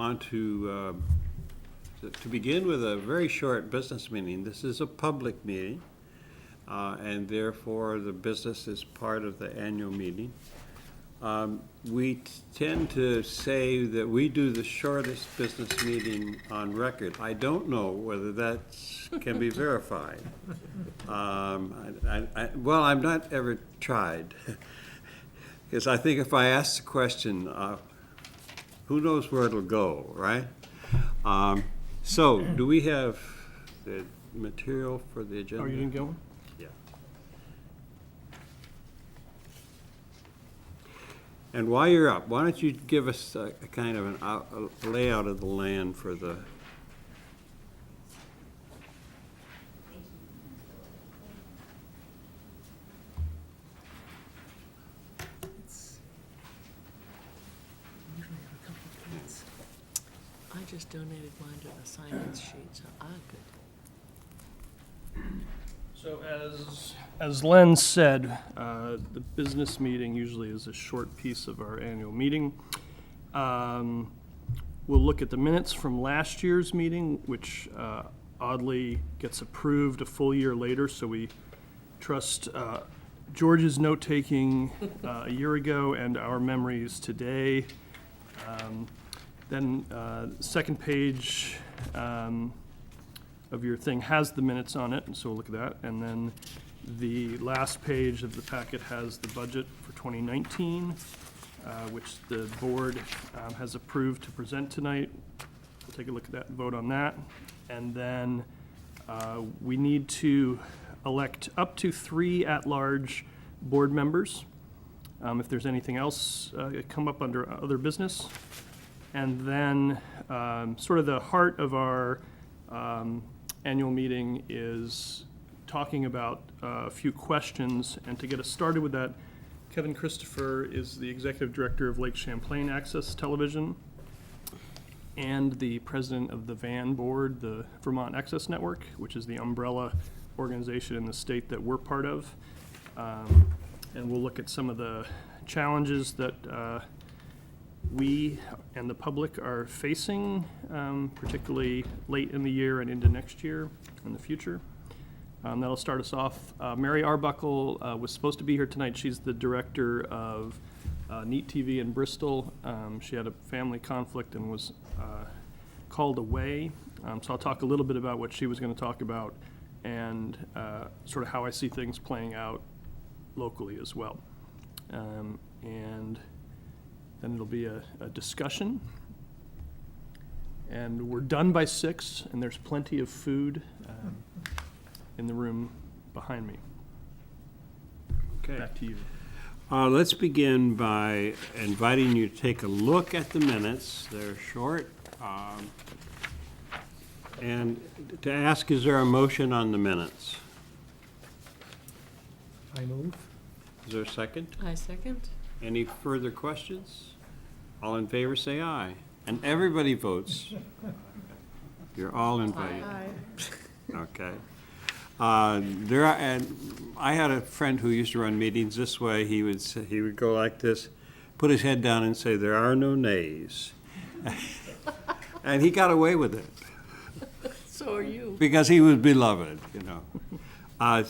want to begin with a very short business meeting. This is a public meeting, and therefore the business is part of the annual meeting. We tend to say that we do the shortest business meeting on record. I don't know whether that can be verified. Well, I've not ever tried. Because I think if I ask the question, who knows where it'll go, right? So, do we have the material for the agenda? Oh, you didn't get one? Yeah. And while you're up, why don't you give us a kind of a layout of the land for the... I just donated mine to the science sheet, so good. So as Len said, the business meeting usually is a short piece of our annual meeting. We'll look at the minutes from last year's meeting, which oddly gets approved a full year later, so we trust George's note-taking a year ago and our memories today. Then second page of your thing has the minutes on it, and so we'll look at that. And then the last page of the packet has the budget for 2019, which the board has approved to present tonight. We'll take a look at that and vote on that. And then we need to elect up to 3 at-large board members. If there's anything else come up under other business. And then sort of the heart of our annual meeting is talking about a few questions. And to get us started with that, Kevin Christopher is the Executive Director of Lake Champlain Access Television and the President of the VAN Board, the Vermont Access Network, which is the umbrella organization in the state that we're part of. And we'll look at some of the challenges that we and the public are facing, particularly late in the year and into next year in the future. That'll start us off. Mary Arbuckle was supposed to be here tonight. She's the director of Neat TV in Bristol. She had a family conflict and was called away. So I'll talk a little bit about what she was going to talk about and sort of how I see things playing out locally as well. And then it'll be a discussion. And we're done by 6, and there's plenty of food in the room behind me. Okay. Back to you. Let's begin by inviting you to take a look at the minutes. They're short. And to ask, is there a motion on the minutes? I move. Is there a second? I second. Any further questions? All in favor, say aye. And everybody votes. You're all invited. Okay. And I had a friend who used to run meetings this way. He would go like this, put his head down and say, "There are no nays." And he got away with it. So are you. Because he was beloved, you know.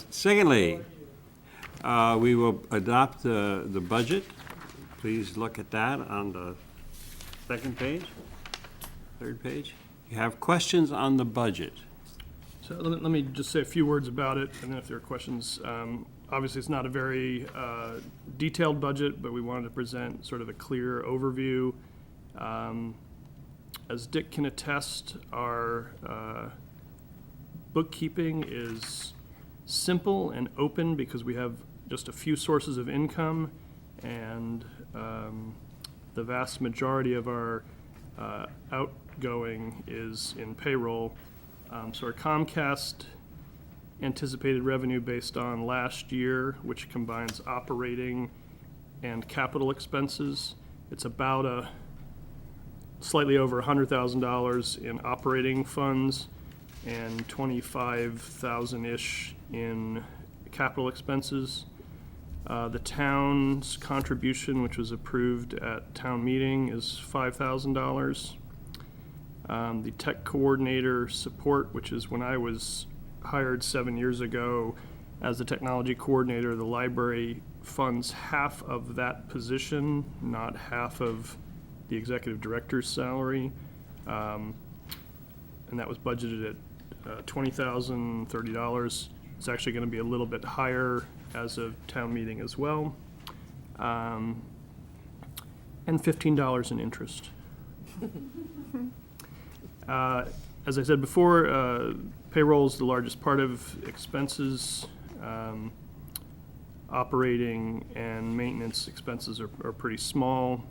Secondly, we will adopt the budget. Please look at that on the second page, third page. You have questions on the budget. So let me just say a few words about it, and then if there are questions. Obviously, it's not a very detailed budget, but we wanted to present sort of a clear overview. As Dick can attest, our bookkeeping is simple and open because we have just a few sources of income, and the vast majority of our outgoing is in payroll. So our Comcast anticipated revenue based on last year, which combines operating and capital expenses, it's about slightly over $100,000 in operating funds and 25,000-ish in capital expenses. The town's contribution, which was approved at town meeting, is $5,000. The tech coordinator support, which is when I was hired 7 years ago as the technology coordinator, the library funds half of that position, not half of the executive director's salary. And that was budgeted at $20,000, $30. It's actually going to be a little bit higher as of town meeting as well. And $15 in interest. As I said before, payroll is the largest part of expenses. Operating and maintenance expenses are pretty small.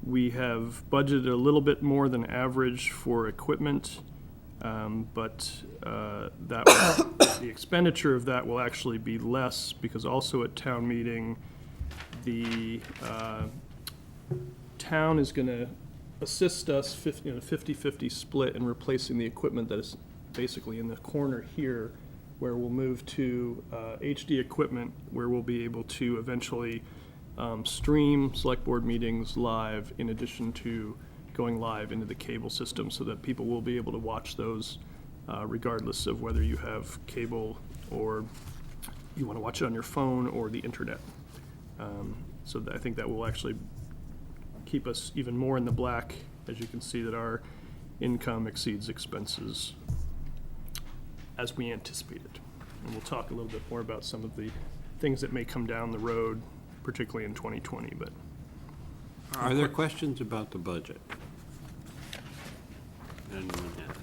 We have budgeted a little bit more than average for equipment, but the expenditure of that will actually be less because also at town meeting, the town is going to assist us 50-50 split in replacing the equipment that is basically in the corner here, where we'll move to HD equipment, where we'll be able to eventually stream select board meetings live in addition to going live into the cable system so that people will be able to watch those regardless of whether you have cable or you want to watch it on your phone or the internet. So I think that will actually keep us even more in the black, as you can see that our income exceeds expenses as we anticipated. And we'll talk a little bit more about some of the things that may come down the road, particularly in 2020, but. Are there questions about the budget? Anyone has?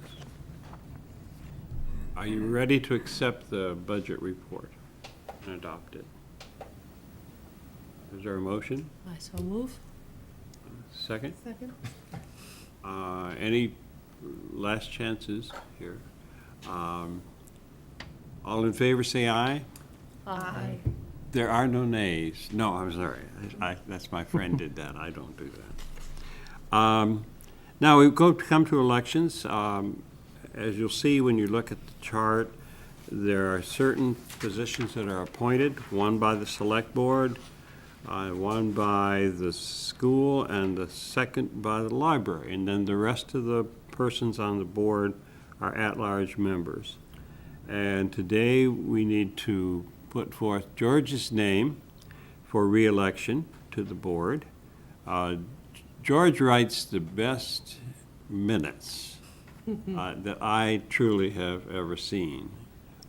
Are you ready to accept the budget report and adopt it? Is there a motion? I so move. Second? Second. Any last chances here? All in favor, say aye. Aye. There are no nays. No, I'm sorry. That's my friend did that. I don't do that. Now we come to elections. As you'll see when you look at the chart, there are certain positions that are appointed, one by the select board, one by the school, and the second by the library. And then the rest of the persons on the board are at-large members. And today we need to put forth George's name for re-election to the board. George writes the best minutes that I truly have ever seen.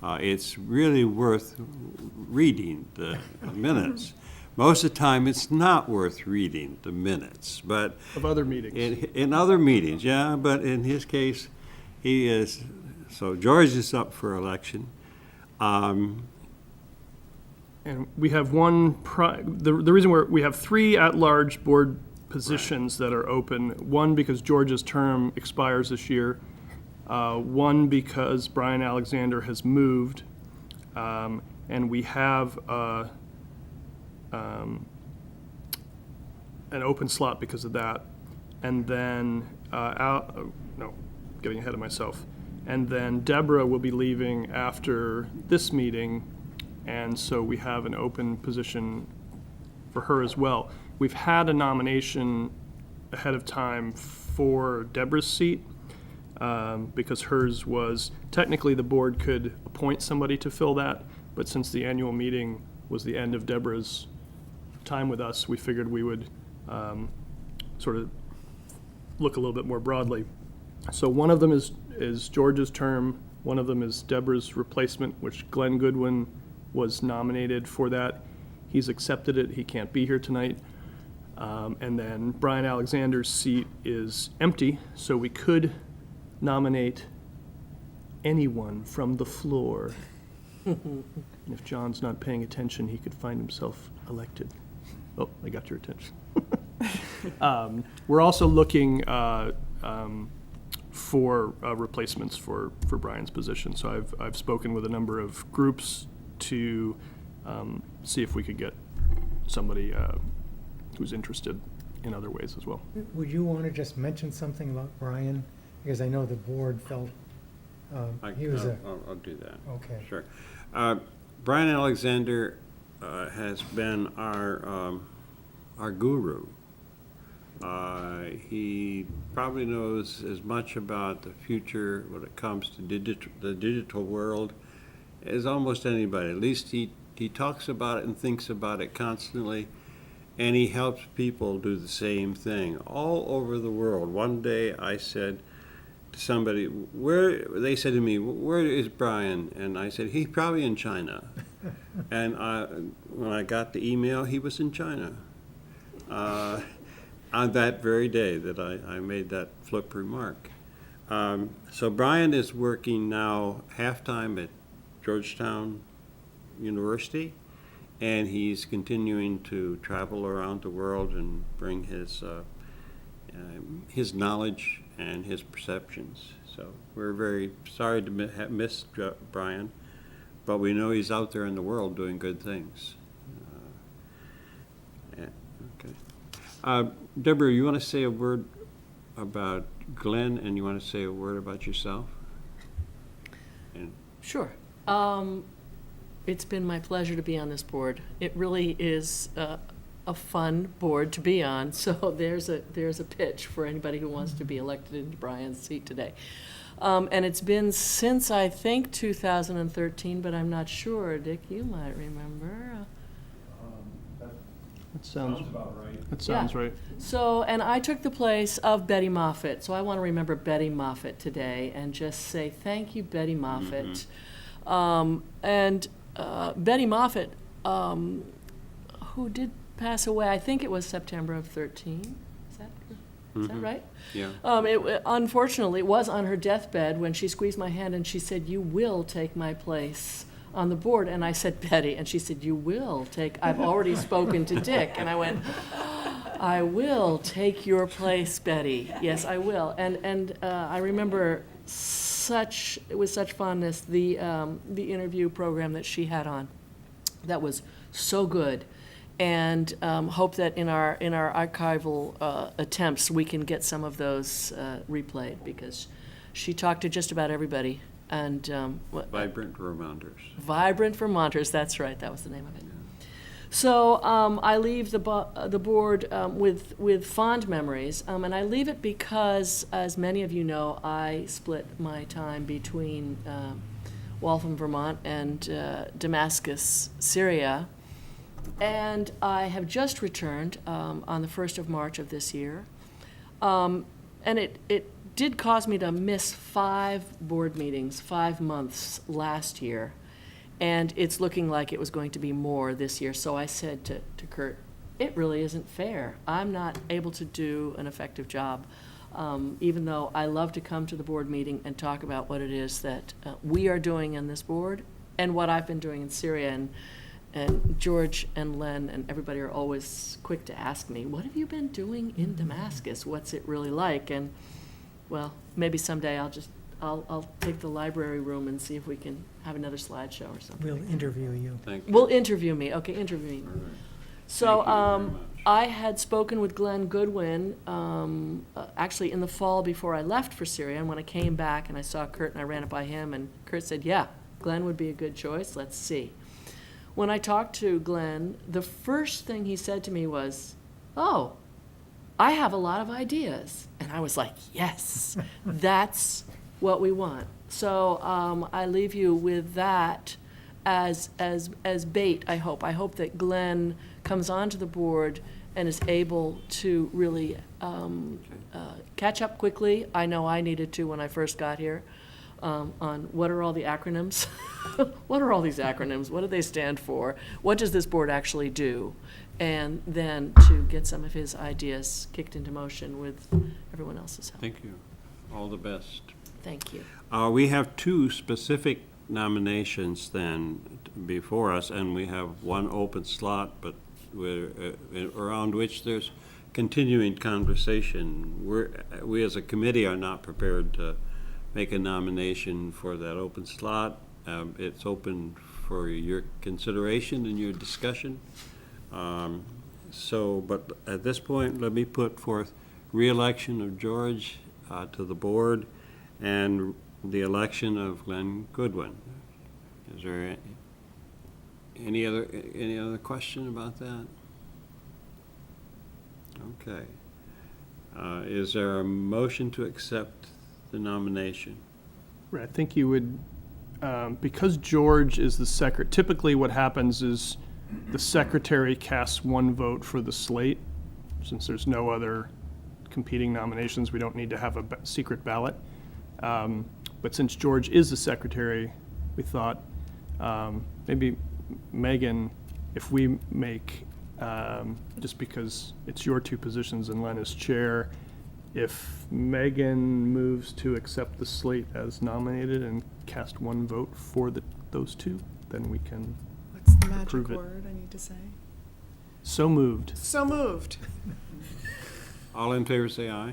It's really worth reading the minutes. Most of the time, it's not worth reading the minutes, but Of other meetings. in other meetings, yeah, but in his case, he is, so George is up for election. And we have one, the reason we have 3 at-large board positions that are open. One, because George's term expires this year. One, because Brian Alexander has moved. And we have an open slot because of that. And then, getting ahead of myself. And then Deborah will be leaving after this meeting, and so we have an open position for her as well. We've had a nomination ahead of time for Deborah's seat, because hers was, technically the board could appoint somebody to fill that, but since the annual meeting was the end of Deborah's time with us, we figured we would sort of look a little bit more broadly. So one of them is George's term, one of them is Deborah's replacement, which Glenn Goodwin was nominated for that. He's accepted it, he can't be here tonight. And then Brian Alexander's seat is empty, so we could nominate anyone from the floor. And if John's not paying attention, he could find himself elected. Oh, I got your attention. We're also looking for replacements for Brian's position. So I've spoken with a number of groups to see if we could get somebody who's interested in other ways as well. Would you want to just mention something about Brian? Because I know the board felt he was I'll do that. okay. Sure. Brian Alexander has been our guru He probably knows as much about the future when it comes to the digital world as almost anybody. At least he talks about it and thinks about it constantly, and he helps people do the same thing all over the world. One day I said to somebody, they said to me, "Where is Brian?" And I said, "He's probably in China." And when I got the email, he was in China. On that very day that I made that flip remark. So Brian is working now half-time at Georgetown University, and he's continuing to travel around the world and bring his knowledge and his perceptions. So we're very sorry to miss Brian, but we know he's out there in the world doing good things. Okay. Deborah, you want to say a word about Glenn, and you want to say a word about yourself? And Sure. It's been my pleasure to be on this board. It really is a fun board to be on, so there's a pitch for anybody who wants to be elected into Brian's seat today. And it's been since, I think, 2013, but I'm not sure. Dick, you might remember. That sounds about right. That sounds right. So, and I took the place of Betty Moffett, so I want to remember Betty Moffett today and just say thank you, Betty Moffett. Betty Moffett, who did pass away, I think it was September of 13. Is that right? yeah. Unfortunately, it was on her deathbed when she squeezed my hand and she said, "You will take my place on the board." And I said, "Betty," and she said, "You will take, I've already spoken to Dick." And I went, "I will take your place, Betty. Yes, I will." And I remember with such fondness the interview program that she had on. That was so good. And hope that in our archival attempts we can get some of those replayed, because she talked to just about everybody. And Vibrant Vermonters. Vibrant Vermonters, that's right, that was the name of it. So I leave the board with fond memories, and I leave it because, as many of you know, I split my time between Waltham, Vermont, and Damascus, Syria. And I have just returned on the 1st of March of this year. And it did cause me to miss 5 board meetings, 5 months last year. And it's looking like it was going to be more this year. So I said to Kurt, it really isn't fair. I'm not able to do an effective job, even though I love to come to the board meeting and talk about what it is that we are doing in this board and what I've been doing in Syria. And George and Len and everybody are always quick to ask me, "What have you been doing in Damascus? What's it really like?" And, well, maybe someday I'll take the library room and see if we can have another slideshow or something. We'll interview you. Thank you. Will interview me. Okay, interview me. All right. So Thank you very much. I had spoken with Glenn Goodwin actually in the fall before I left for Syria. And when I came back and I saw Kurt and I ran it by him, and Kurt said, "Yeah, Glenn would be a good choice. Let's see." When I talked to Glenn, the first thing he said to me was, "Oh, I have a lot of ideas." And I was like, yes, that's what we want. So I leave you with that as bait, I hope. I hope that Glenn comes onto the board and is able to really catch up quickly. I know I needed to when I first got here. On what are all the acronyms? What are all these acronyms? What do they stand for? What does this board actually do? And then to get some of his ideas kicked into motion with everyone else's help. Thank you. All the best. Thank you. We have 2 specific nominations then before us, and we have 1 open slot, but around which there's continuing conversation. We as a committee are not prepared to make a nomination for that open slot. It's open for your consideration and your discussion. But at this point, let me put forth re-election of George to the board and the election of Glenn Goodwin. Is there any other question about that? Okay. Is there a motion to accept the nomination? Right, I think you would, because George is the typically what happens is the secretary casts one vote for the slate. Since there's no other competing nominations, we don't need to have a secret ballot. But since George is the secretary, we thought maybe Megan, if we make, just because it's your two positions and Len is chair, if Megan moves to accept the slate as nominated and cast one vote for those two, then we can. What's the magic Approve it. word I need to say? So moved. So moved. All in favor, say aye.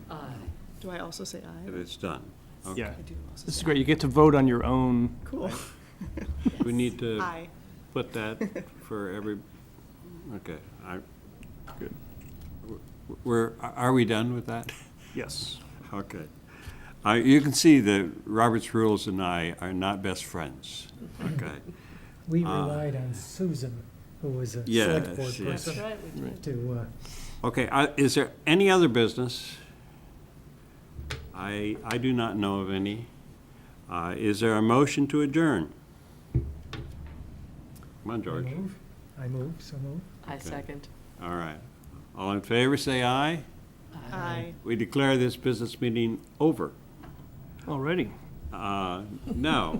Aye. Do I also say aye? And it's done. Okay. Yeah, I do also this is say great. You get to vote on your own. aye. Cool. We need to Aye. put that for every, okay. Good. Are we done with that? Yes. Okay. You can see that Robert's Rules and I are not best friends, okay? We relied on Susan, who was a Yes, select board yes. That's person, right, we did. to, Okay, is there any other business? I do not know of any. Is there a motion to adjourn? Come on, George. I move, so move. I second. All right. All in favor, say aye. Aye. We declare this business meeting over. Alrighty. Now,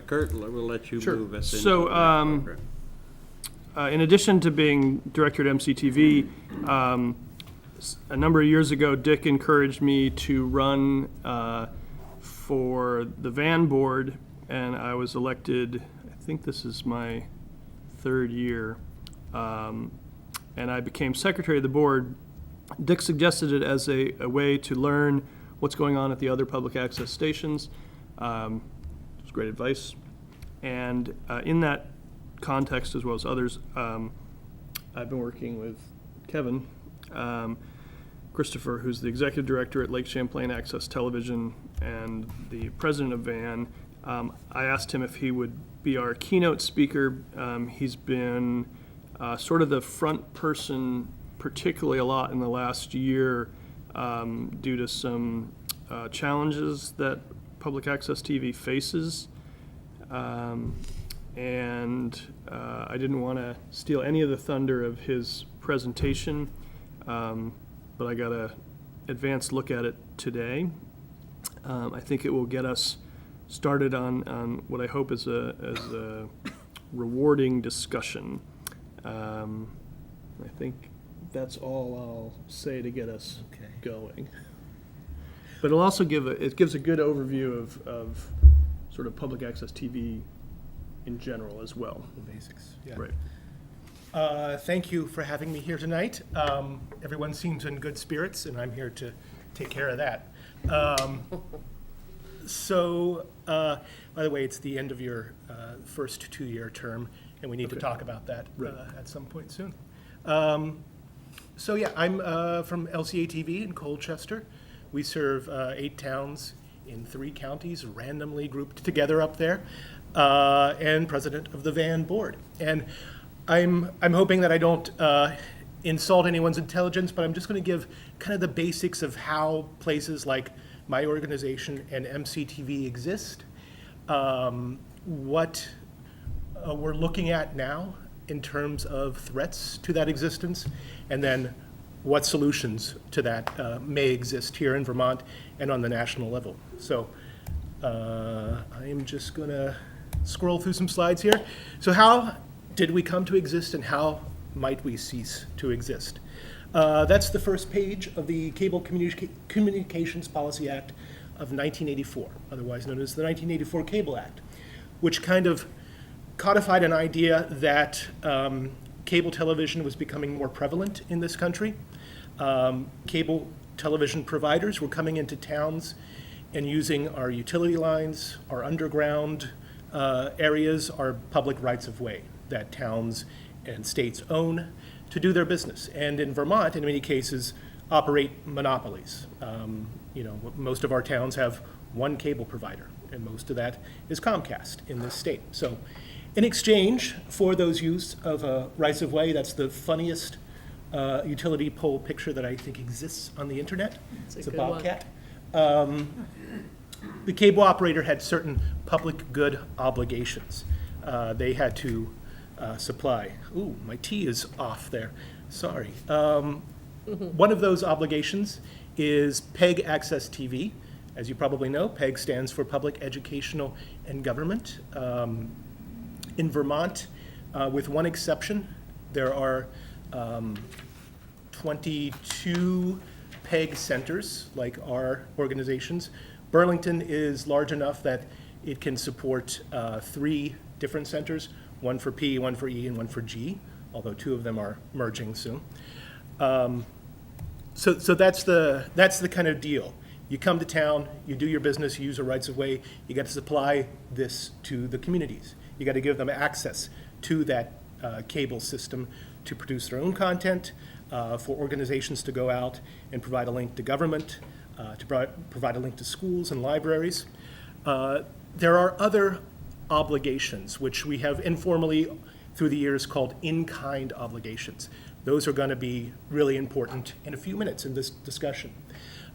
Kurt, we'll let you Sure. move us into So, the next program. In addition to being director at MCTV, a number of years ago, Dick encouraged me to run for the van board, and I was elected, I think this is my third year, and I became secretary of the board. Dick suggested it as a way to learn what's going on at the other public access stations. It was great advice. And in that context, as well as others, I've been working with Kevin Christopher, who's the executive director at Lake Champlain Access Television and the president of VAN. I asked him if he would be our keynote speaker. He's been sort of the front person, particularly a lot in the last year, due to some challenges that public access TV faces. And I didn't want to steal any of the thunder of his presentation, but I got an advanced look at it today. I think it will get us started on what I hope is a rewarding discussion. I think that's all I'll say to get us going. But it'll also gives a good overview of sort of public access TV in general as well. The basics, yeah. Right. Thank you for having me here tonight. Everyone seems in good spirits, and I'm here to take care of that. By the way, it's the end of your first two-year term, and we need to talk about that at some point soon. I'm from LCA TV in Colchester. We serve 8 towns in 3 counties, randomly grouped together up there, and president of the VAN board. And I'm hoping that I don't insult anyone's intelligence, but I'm just going to give kind of the basics of how places like my organization and MCTV exist, what we're looking at now in terms of threats to that existence, and then what solutions to that may exist here in Vermont and on the national level. So I am just going to scroll through some slides here. So how did we come to exist, and how might we cease to exist? That's the first page of the Cable Communications Policy Act of 1984, otherwise known as the 1984 Cable Act, which kind of codified an idea that cable television was becoming more prevalent in this country. Cable television providers were coming into towns and using our utility lines, our underground areas, our public rights of way that towns and states own to do their business. And in Vermont, in many cases, operate monopolies. Most of our towns have one cable provider, and most of that is Comcast in this state. So in exchange for those use of rights of way, that's the funniest utility pole picture that I think exists on the internet. It's a It's a good one. bobcat. The cable operator had certain public good obligations. They had to supply. Ooh, my T is off there. Sorry. One of those obligations is PEG Access TV. As you probably know, PEG stands for Public Educational and Government. In Vermont, with one exception, there are 22 PEG centers, like our organizations. Burlington is large enough that it can support 3 different centers, one for P, one for E, and one for G, although 2 of them are merging soon. So that's the kind of deal. You come to town, you do your business, you use the rights of way, you got to supply this to the communities. You got to give them access to that cable system to produce their own content, for organizations to go out and provide a link to government, to provide a link to schools and libraries. There are other obligations, which we have informally through the years called in-kind obligations. Those are going to be really important in a few minutes in this discussion.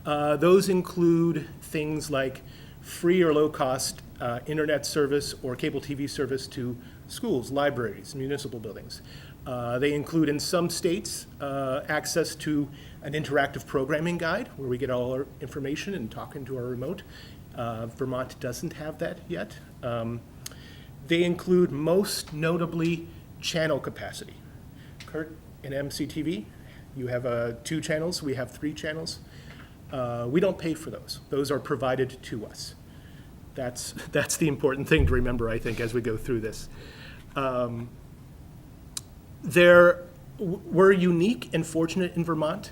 Those include things like free or low-cost internet service or cable TV service to schools, libraries, municipal buildings. They include, in some states, access to an interactive programming guide where we get all our information and talk into our remote. Vermont doesn't have that yet. They include, most notably, channel capacity. Kurt, in MCTV, you have 2 channels, we have 3 channels. We don't pay for those. Those are provided to us. That's the important thing to remember, I think, as we go through this. We're unique and fortunate in Vermont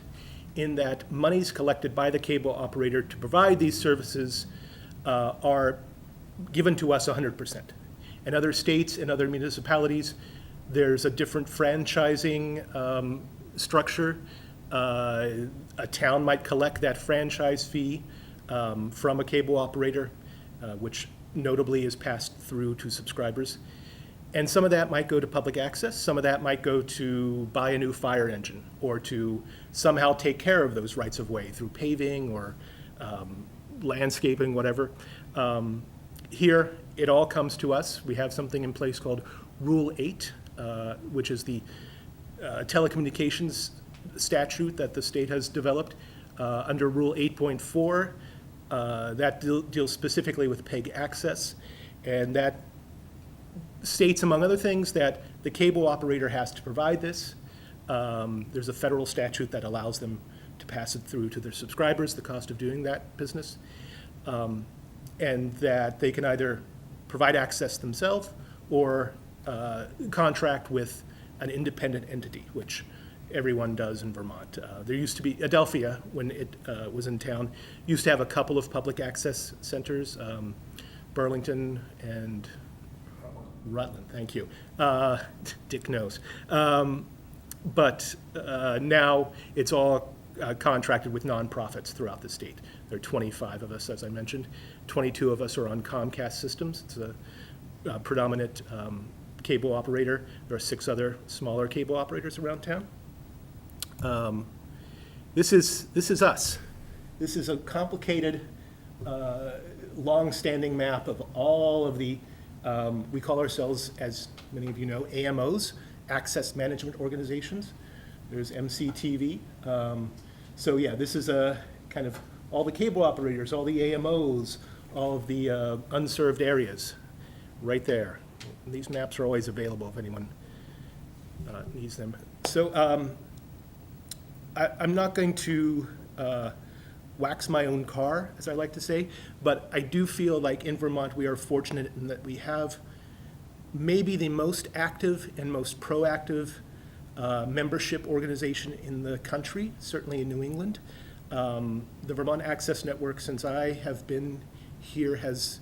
in that monies collected by the cable operator to provide these services are given to us 100%. In other states and other municipalities, there's a different franchising structure. A town might collect that franchise fee from a cable operator, which notably is passed through to subscribers. And some of that might go to public access, some of that might go to buy a new fire engine, or to somehow take care of those rights of way through paving or landscaping, whatever. Here, it all comes to us. We have something in place called Rule 8, which is the telecommunications statute that the state has developed. Under Rule 8.4, that deals specifically with PEG access, and that states, among other things, that the cable operator has to provide this. There's a federal statute that allows them to pass it through to their subscribers, the cost of doing that business, and that they can either provide access themselves or contract with an independent entity, which everyone does in Vermont. There used to be, Adelphia, when it was in town, used to have a couple of public access centers, Burlington and Rutland, thank you. Dick knows. But now it's all contracted with nonprofits throughout the state. There are 25 of us, as I mentioned. 22 of us are on Comcast systems. It's a predominant cable operator. There are 6 other smaller cable operators around town. This is us. This is a complicated, long-standing map of all of the, we call ourselves, as many of you know, AMOs, Access Management Organizations. There's MCTV. So yeah, this is a kind of all the cable operators, all the AMOs, all of the unserved areas, right there. And these maps are always available if anyone needs them. So I'm not going to wax my own car, as I like to say, but I do feel like in Vermont we are fortunate in that we have maybe the most active and most proactive membership organization in the country, certainly in New England. The Vermont Access Network, since I have been here, has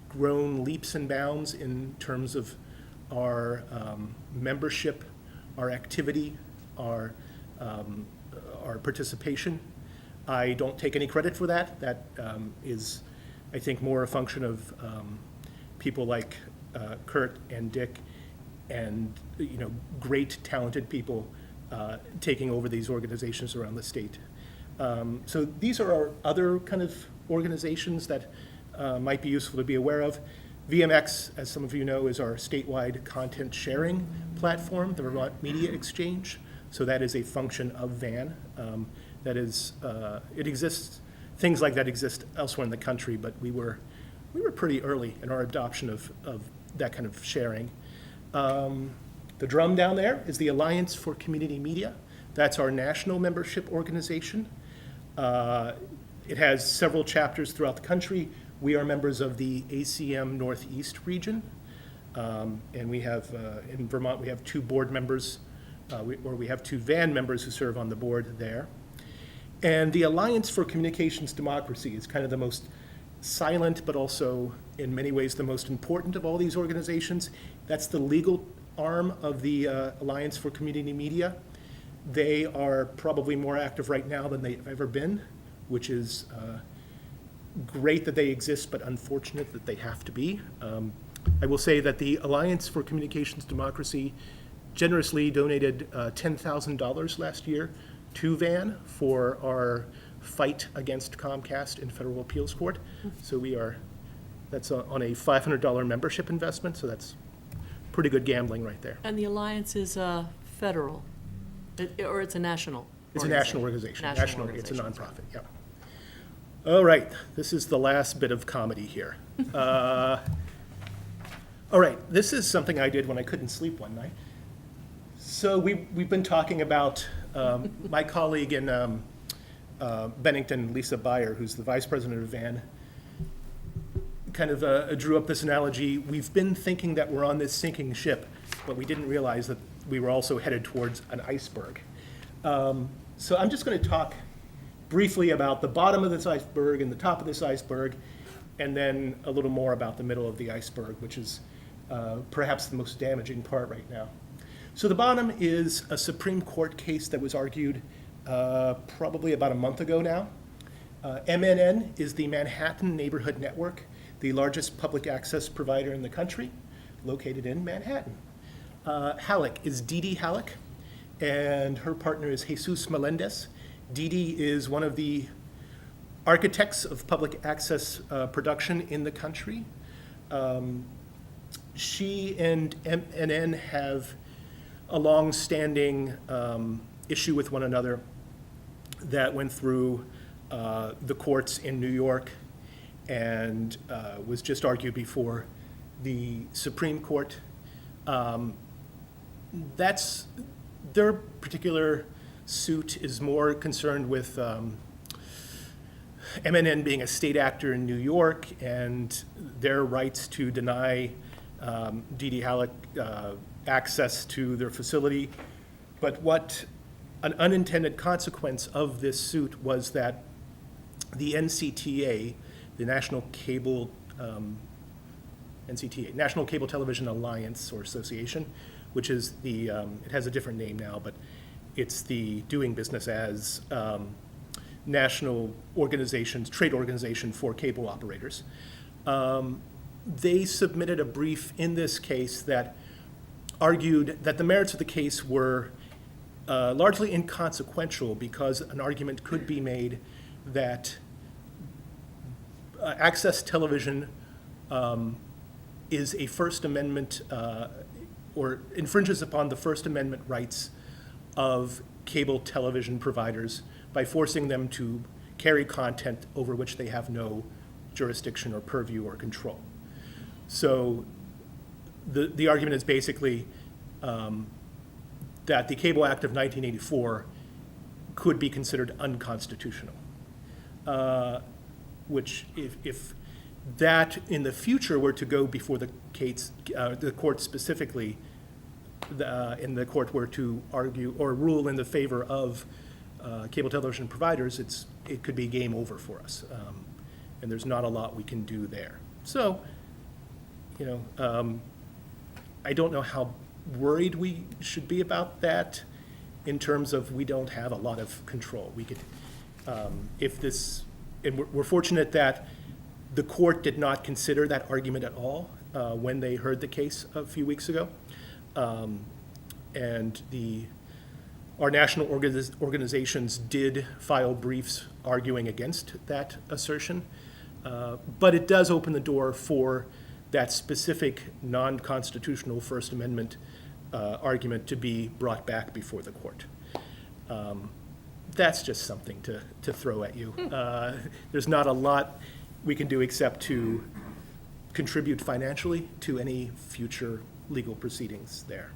grown leaps and bounds in terms of our membership, our activity, our participation. I don't take any credit for that. That is, I think, more a function of people like Kurt and Dick and great talented people taking over these organizations around the state. So these are our other kind of organizations that might be useful to be aware of. VMX, as some of you know, is our statewide content sharing platform, the Vermont Media Exchange. So that is a function of VAN. That is, it exists, things like that exist elsewhere in the country, but we were pretty early in our adoption of that kind of sharing. The drum down there is the Alliance for Community Media. That's our national membership organization. It has several chapters throughout the country. We are members of the ACM Northeast region. And we have, in Vermont, we have 2 board members, we have 2 VAN members who serve on the board there. And the Alliance for Communications Democracy is kind of the most silent, but also in many ways the most important of all these organizations. That's the legal arm of the Alliance for Community Media. They are probably more active right now than they've ever been, which is great that they exist, but unfortunate that they have to be. I will say that the Alliance for Communications Democracy generously donated $10,000 last year to VAN for our fight against Comcast in federal appeals court. So that's on a $500 membership investment, so that's pretty good gambling right there. And the Alliance is federal, or it's a national? It's a national organization. National It's a organization. nonprofit, yeah. All right, this is the last bit of comedy here. All right, this is something I did when I couldn't sleep one night. So we've been talking about my colleague in Bennington, Lisa Beyer, who's the vice president of VAN, kind of drew up this analogy. We've been thinking that we're on this sinking ship, but we didn't realize that we were also headed towards an iceberg. So I'm just going to talk briefly about the bottom of this iceberg and the top of this iceberg, and then a little more about the middle of the iceberg, which is perhaps the most damaging part right now. So the bottom is a Supreme Court case that was argued probably about a month ago now. MNN is the Manhattan Neighborhood Network, the largest public access provider in the country, located in Manhattan. Halleck is Dee Dee Halleck, and her partner is Jesus Melendez. Dee Dee is one of the architects of public access production in the country. She and MNN have a long-standing issue with one another that went through the courts in New York and was just argued before the Supreme Court. That's their particular suit is more concerned with MNN being a state actor in New York and their rights to deny Dee Dee Halleck access to their facility. But what an unintended consequence of this suit was that the NCTA, the National Cable National Cable Television Alliance or Association, which is the it has a different name now, but it's the doing business as national organizations, trade organization for cable operators. They submitted a brief in this case that argued that the merits of the case were largely inconsequential because an argument could be made that access television is a First Amendment or infringes upon the First Amendment rights of cable television providers by forcing them to carry content over which they have no jurisdiction or purview or control. So the argument is basically that the Cable Act of 1984 could be considered unconstitutional, which if that in the future were to go before the court specifically, and the court were to argue or rule in the favor of cable television providers, it could be game over for us, and there's not a lot we can do there. So, I don't know how worried we should be about that in terms of we don't have a lot of control. We could, and we're fortunate that the court did not consider that argument at all when they heard the case a few weeks ago. And Our national organizations did file briefs arguing against that assertion, but it does open the door for that specific non-constitutional First Amendment argument to be brought back before the court. That's just something to throw at you. There's not a lot we can do except to contribute financially to any future legal proceedings there.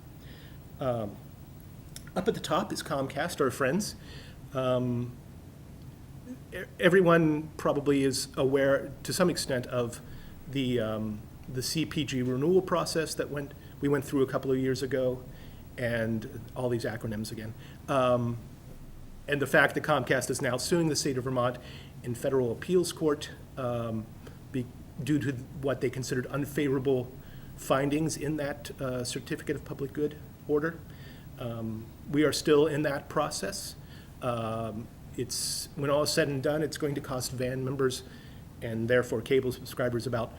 Up at the top is Comcast, our friends. Everyone probably is aware, to some extent, of the CPG renewal process that we went through a couple of years ago, and all these acronyms again. And the fact that Comcast is now suing the state of Vermont in federal appeals court due to what they considered unfavorable findings in that certificate of public good order. We are still in that process. When all is said and done, it's going to cost VAN members and therefore cable subscribers about,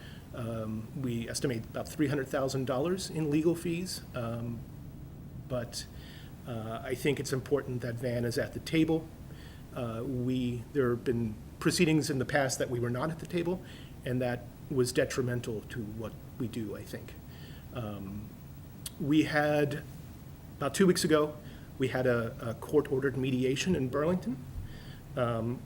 we estimate about $300,000 in legal fees. But I think it's important that VAN is at the table. There have been proceedings in the past that we were not at the table, and that was detrimental to what we do, I think. We had, about 2 weeks ago, we had a court-ordered mediation in Burlington.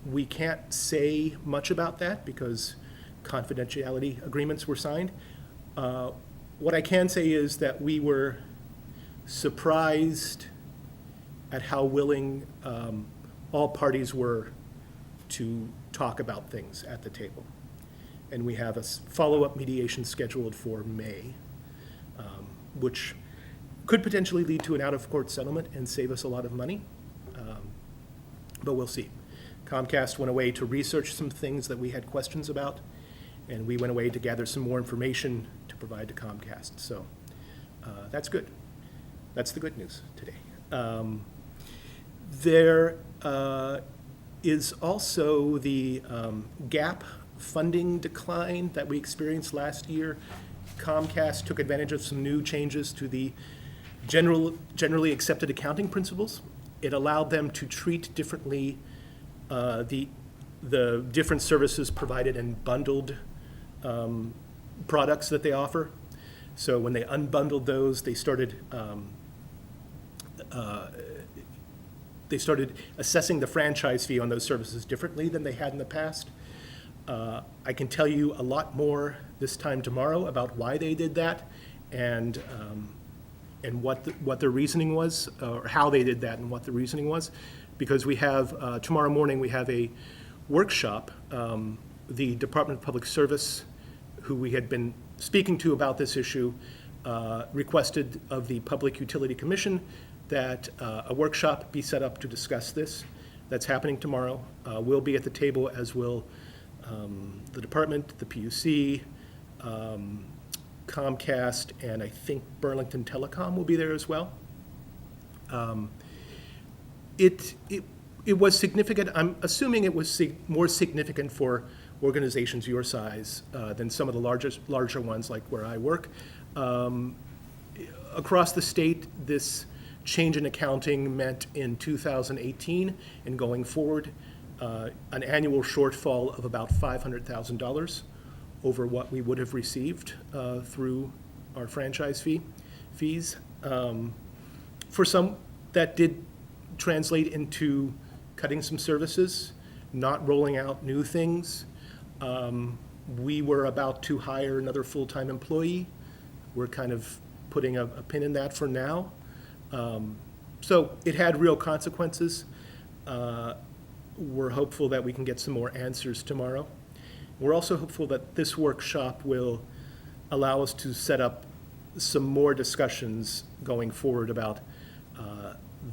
We can't say much about that because confidentiality agreements were signed. What I can say is that we were surprised at how willing all parties were to talk about things at the table. And we have a follow-up mediation scheduled for May, which could potentially lead to an out-of-court settlement and save us a lot of money, but we'll see. Comcast went away to research some things that we had questions about, and we went away to gather some more information to provide to Comcast. So that's good. That's the good news today. There is also the gap funding decline that we experienced last year. Comcast took advantage of some new changes to the generally accepted accounting principles. It allowed them to treat differently the different services provided in bundled products that they offer. So when they unbundled those, they started assessing the franchise fee on those services differently than they had in the past. I can tell you a lot more this time tomorrow about why they did that and what their reasoning was, or how they did that and what the reasoning was. Because we have, tomorrow morning, we have a workshop. The Department of Public Service, who we had been speaking to about this issue, requested of the Public Utility Commission that a workshop be set up to discuss this. That's happening tomorrow. We'll be at the table, as will the department, the PUC, Comcast, and I think Burlington Telecom will be there as well. It was significant. I'm assuming it was more significant for organizations your size than some of the larger ones like where I work. Across the state, this change in accounting meant in 2018 and going forward an annual shortfall of about $500,000 over what we would have received through our franchise fees. For some, that did translate into cutting some services, not rolling out new things. We were about to hire another full-time employee. We're kind of putting a pin in that for now. So it had real consequences. We're hopeful that we can get some more answers tomorrow. We're also hopeful that this workshop will allow us to set up some more discussions going forward about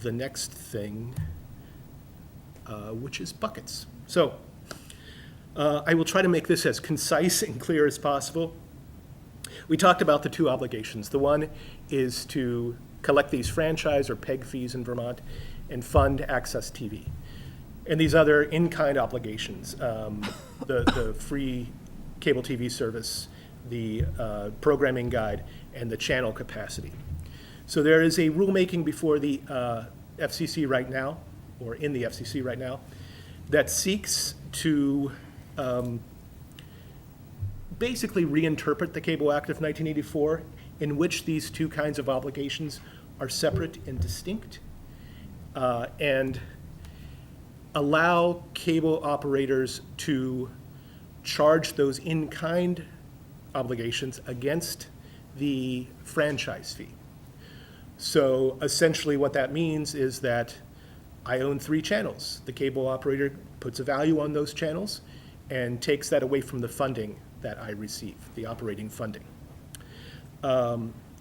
the next thing, which is buckets. So I will try to make this as concise and clear as possible. We talked about the two obligations. The one is to collect these franchise or PEG fees in Vermont and fund Access TV. And these other in-kind obligations, the free cable TV service, the programming guide, and the channel capacity. So there is a rulemaking before the FCC right now, or in the FCC right now, that seeks to basically reinterpret the Cable Act of 1984, in which these two kinds of obligations are separate and distinct, and allow cable operators to charge those in-kind obligations against the franchise fee. So essentially what that means is that I own 3 channels. The cable operator puts a value on those channels and takes that away from the funding that I receive, the operating funding.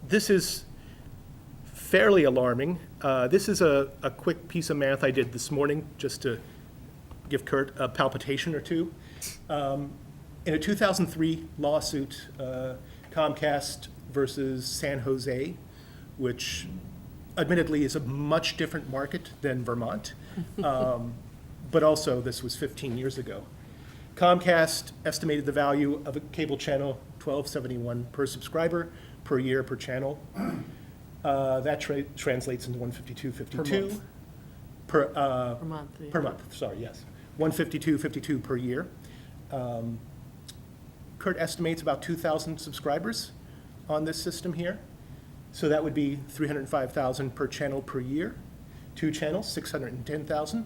This is fairly alarming. This is a quick piece of math I did this morning, just to give Kurt a palpitation or two. In a 2003 lawsuit, Comcast versus San Jose, which admittedly is a much different market than Vermont, but also this was 15 years ago. Comcast estimated the value of a cable channel, $12.71 per subscriber per year per channel. That translates into $152.52 per month. Yeah. per month. Sorry, yes, $152.52 per year. Kurt estimates about 2,000 subscribers on this system here. So that would be 305,000 per channel per year. 2 channels, 610,000,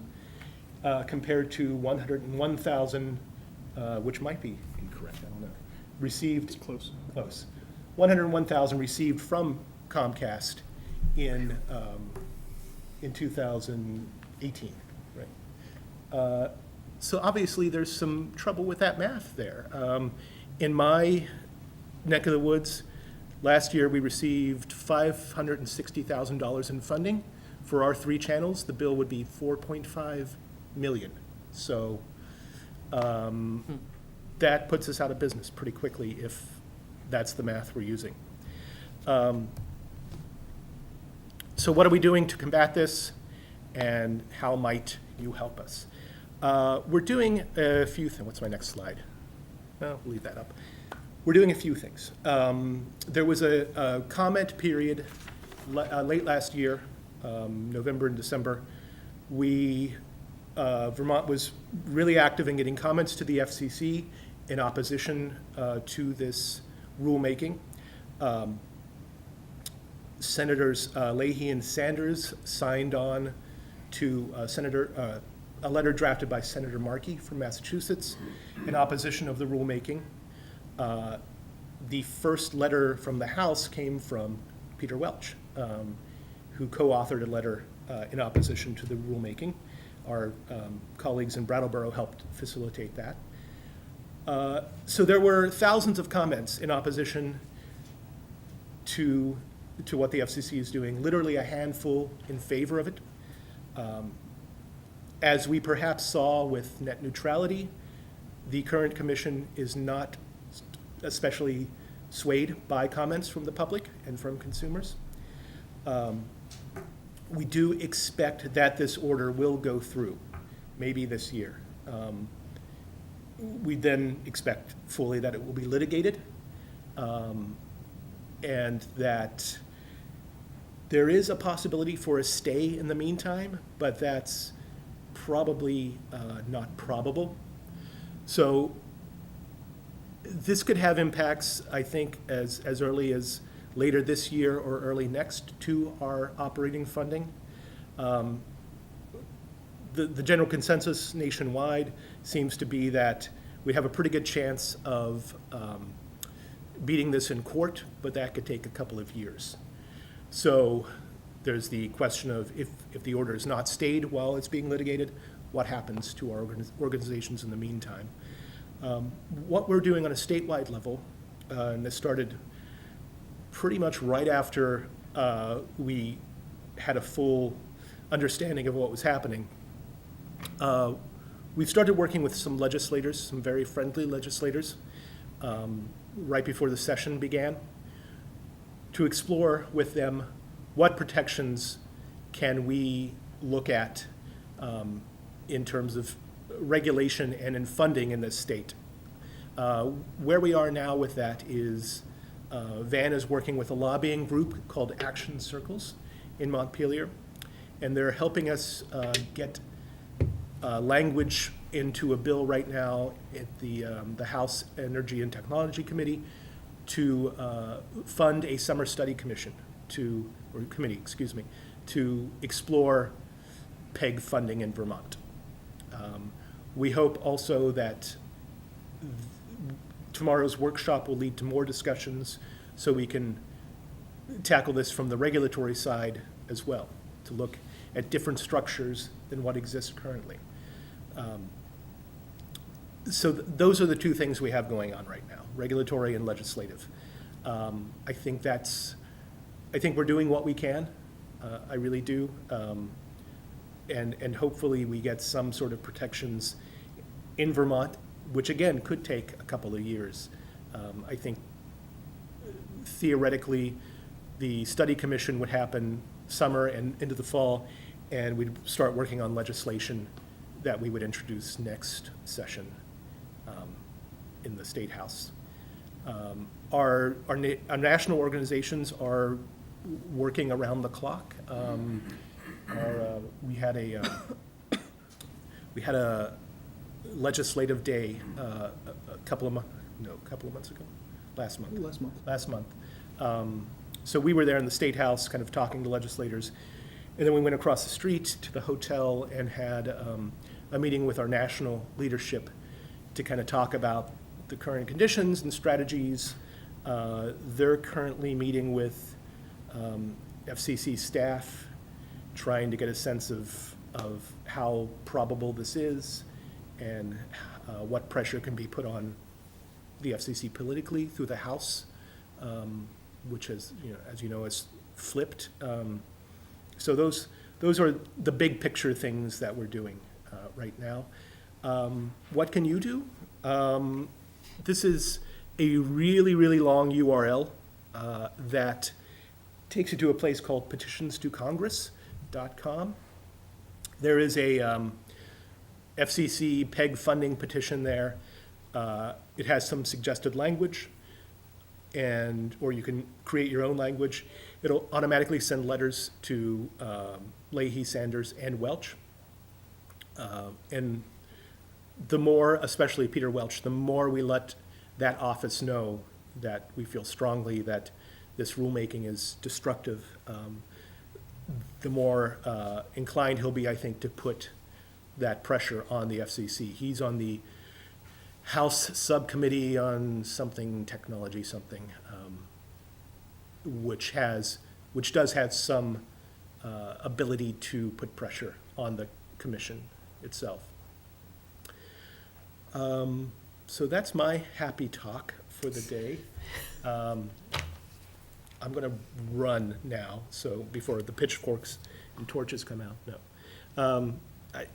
compared to 101,000, which might be incorrect, I don't know. Received. Close. Close. 101,000 received from Comcast in 2018, right? So obviously there's some trouble with that math there. In my neck of the woods, last year we received $560,000 in funding for our 3 channels. The bill would be $4.5 million. So that puts us out of business pretty quickly if that's the math we're using. So what are we doing to combat this, and how might you help us? We're doing a few things. What's my next slide? Well, we'll leave that up. We're doing a few things. There was a comment period late last year, November and December. Vermont was really active in getting comments to the FCC in opposition to this rulemaking. Senators Leahy and Sanders signed on to a letter drafted by Senator Markey from Massachusetts in opposition of the rulemaking. The first letter from the House came from Peter Welch, who co-authored a letter in opposition to the rulemaking. Our colleagues in Brattleboro helped facilitate that. So there were thousands of comments in opposition to what the FCC is doing, literally a handful in favor of it. As we perhaps saw with net neutrality, the current commission is not especially swayed by comments from the public and from consumers. We do expect that this order will go through, maybe this year. We then expect fully that it will be litigated, and that there is a possibility for a stay in the meantime, but that's probably not probable. So this could have impacts, I think, as early as later this year or early next to our operating funding. The general consensus nationwide seems to be that we have a pretty good chance of beating this in court, but that could take a couple of years. So there's the question of if the order is not stayed while it's being litigated, what happens to our organizations in the meantime? What we're doing on a statewide level, and this started pretty much right after we had a full understanding of what was happening. We've started working with some legislators, some very friendly legislators, right before the session began, to explore with them what protections can we look at in terms of regulation and in funding in this state. Where we are now with that is Van is working with a lobbying group called Action Circles in Montpelier, And they're helping us get language into a bill right now at the House Energy and Technology Committee to fund a summer study commission to explore PEG funding in Vermont. We hope also that tomorrow's workshop will lead to more discussions so we can tackle this from the regulatory side as well, to look at different structures than what exists currently. So those are the two things we have going on right now, regulatory and legislative. I think we're doing what we can. I really do. And hopefully we get some sort of protections in Vermont, which again could take a couple of years. I think theoretically, the study commission would happen summer and into the fall, and we'd start working on legislation that we would introduce next session in the State House. Our national organizations are working around the clock. We had a legislative day a couple of months ago, last month. So we were there in the State House, kind of talking to legislators, and then we went across the street to the hotel and had a meeting with our national leadership to kind of talk about the current conditions and strategies. They're currently meeting with FCC staff, trying to get a sense of how probable this is and what pressure can be put on the FCC politically through the House, which has, as you know, has flipped. So those are the big picture things that we're doing right now. What can you do? This is a really, really long URL that takes you to a place called petitionstocongress.com. There is a FCC PEG funding petition there. It has some suggested language, or you can create your own language. It'll automatically send letters to Leahy, Sanders, and Welch. And the more, especially Peter Welch, the more we let that office know that we feel strongly that this rulemaking is destructive, the more inclined he'll be, I think, to put that pressure on the FCC. He's on the House Subcommittee on technology, which does have some ability to put pressure on the commission itself. So that's my happy talk for the day. I'm going to run now, so before the pitchforks and torches come out. No.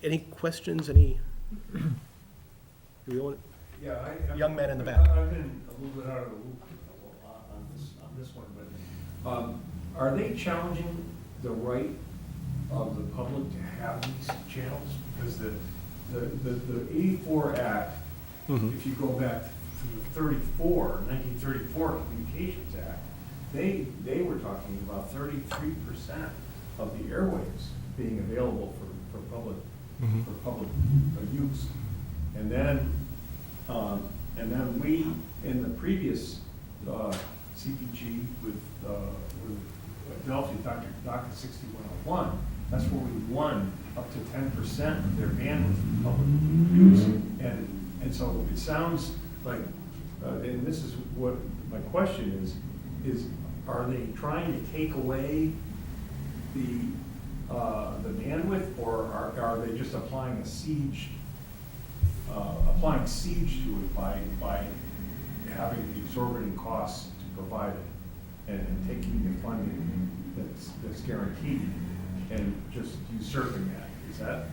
Any questions? Do we want? Yeah, Young man in the back. I've been a little bit out of the loop on this one, but are they challenging the right of the public to have these channels? Because the 84 Act, if you go back to the 1934 Communications Act, they were talking about 33% of the airwaves being available for public use, and then we in the previous CPG with Delphi Docket 6101, that's where we won up to 10% of their bandwidth for public use, and so it sounds like, and this is what my question is are they trying to take away the bandwidth, or are they just applying siege to it by having the exorbitant costs to provide it and taking the funding that's guaranteed and just usurping that? Is that?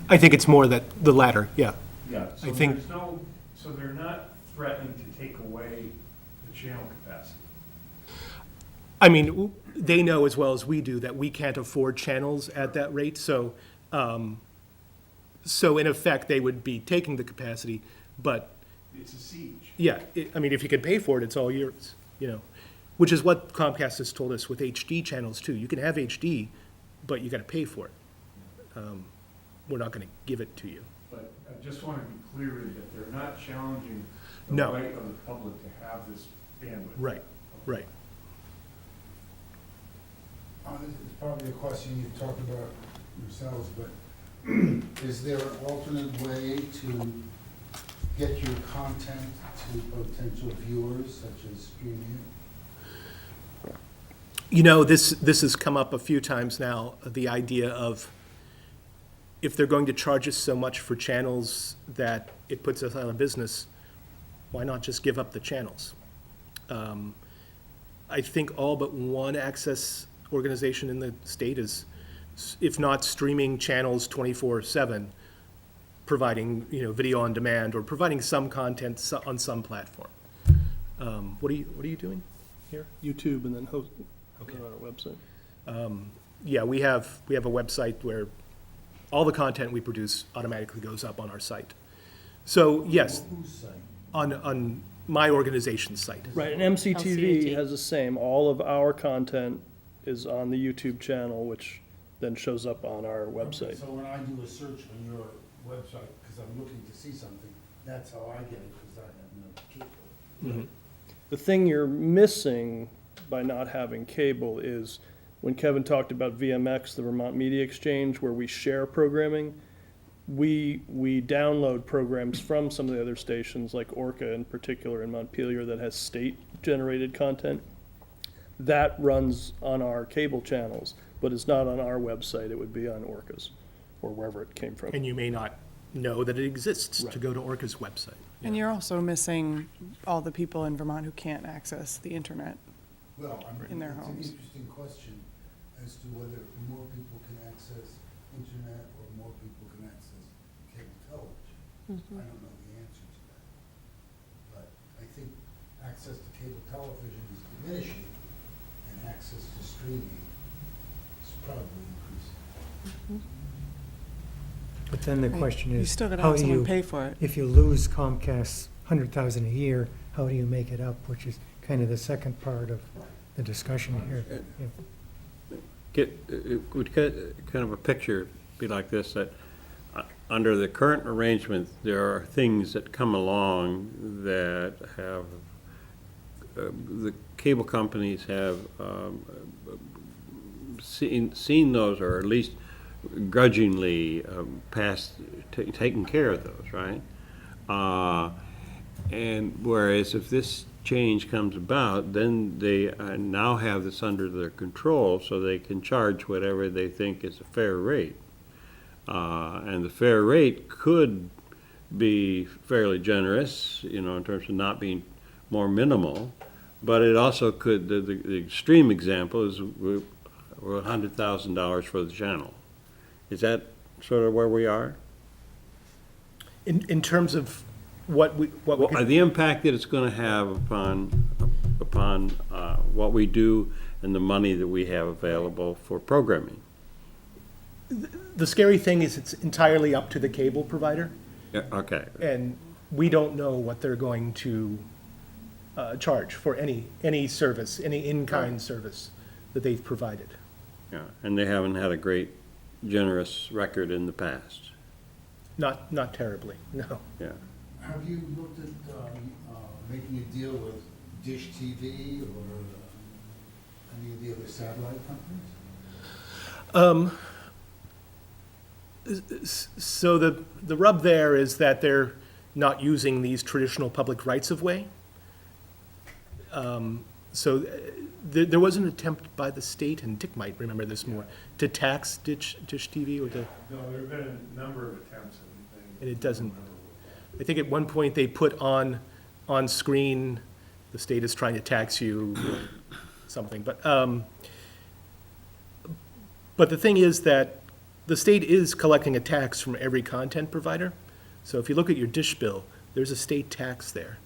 I think it's more that the latter, yeah. Yeah, so I think- so they're not threatening to take away the channel capacity. I mean, they know as well as we do that we can't afford channels at that rate, so in effect, they would be taking the capacity, but It's a siege. yeah, I mean, if you can pay for it, it's all yours, which is what Comcast has told us with HD channels too. You can have HD, but you gotta pay for it. we're not going to give it to you. But I just want to be clear that they're not challenging the No. right of the public to have this bandwidth. Right, right. It's probably a question you've talked about yourselves, but is there an alternate way to get your content to potential viewers, such as streaming it? You know, this has come up a few times now, the idea of if they're going to charge us so much for channels that it puts us out of business, why not just give up the channels? I think all but one access organization in the state is, if not streaming channels 24/7, providing, video on demand or providing some content on some platform. What are you doing here? YouTube and then host, Okay. on our website. Yeah, we have a website where all the content we produce automatically goes up on our site. So, yes, Whose site? on my organization's site. Right, and MCTV LCAT. has the same. All of our content is on the YouTube channel, which then shows up on our website. So when I do a search on your website, because I'm looking to see something, that's how I get it, because I have no cable. Mhm. The thing you're missing by not having cable is when Kevin talked about VMX, the Vermont Media Exchange, where we share programming, we download programs from some of the other stations, like Orca in particular in Montpelier, that has state-generated content. That runs on our cable channels, but it's not on our website. It would be on Orca's, or wherever it came from. And you may not know that it exists to Right. go to Orca's website. And you're also missing all the people in Vermont who can't access the internet. Well, In their it's homes. an interesting question as to whether more people can access internet or more people can access cable television. I don't know the answer to that. But I think access to cable television is diminishing, and access to streaming is probably increasing. But then the question You is, still gotta how have do someone you, pay for it. if you lose Comcast's 100,000 a year, how do you make it up? Which is kind of the second part of the discussion here. Yeah. Would kind of a picture be like this, that under the current arrangement, there are things that come along that have, the cable companies have seen those, or at least grudgingly taken care of those, right? And whereas if this change comes about, then they now have this under their control, so they can charge whatever they think is a fair rate. And the fair rate could be fairly generous, in terms of not being more minimal, but it also could, the extreme example is we're $100,000 for the channel. Is that sort of where we are? In terms of what we could The impact that it's going to have upon what we do and the money that we have available for programming. the scary thing is it's entirely up to the cable provider, Yeah, okay. and we don't know what they're going to charge for any service, any in-kind service that they've provided. Yeah, and they haven't had a great generous record in the past. Not terribly, no. Yeah. Have you looked at making a deal with Dish TV or any of the other satellite companies? So the rub there is that they're not using these traditional public rights-of-way. There was an attempt by the state, and Dick might remember this more, to tax Dish TV or to, No, there have been a number of attempts and it doesn't, I think at one point they put on screen, the state is trying to tax you, something, but the thing is that the state is collecting a tax from every content provider. So if you look at your dish bill, there's a state tax there.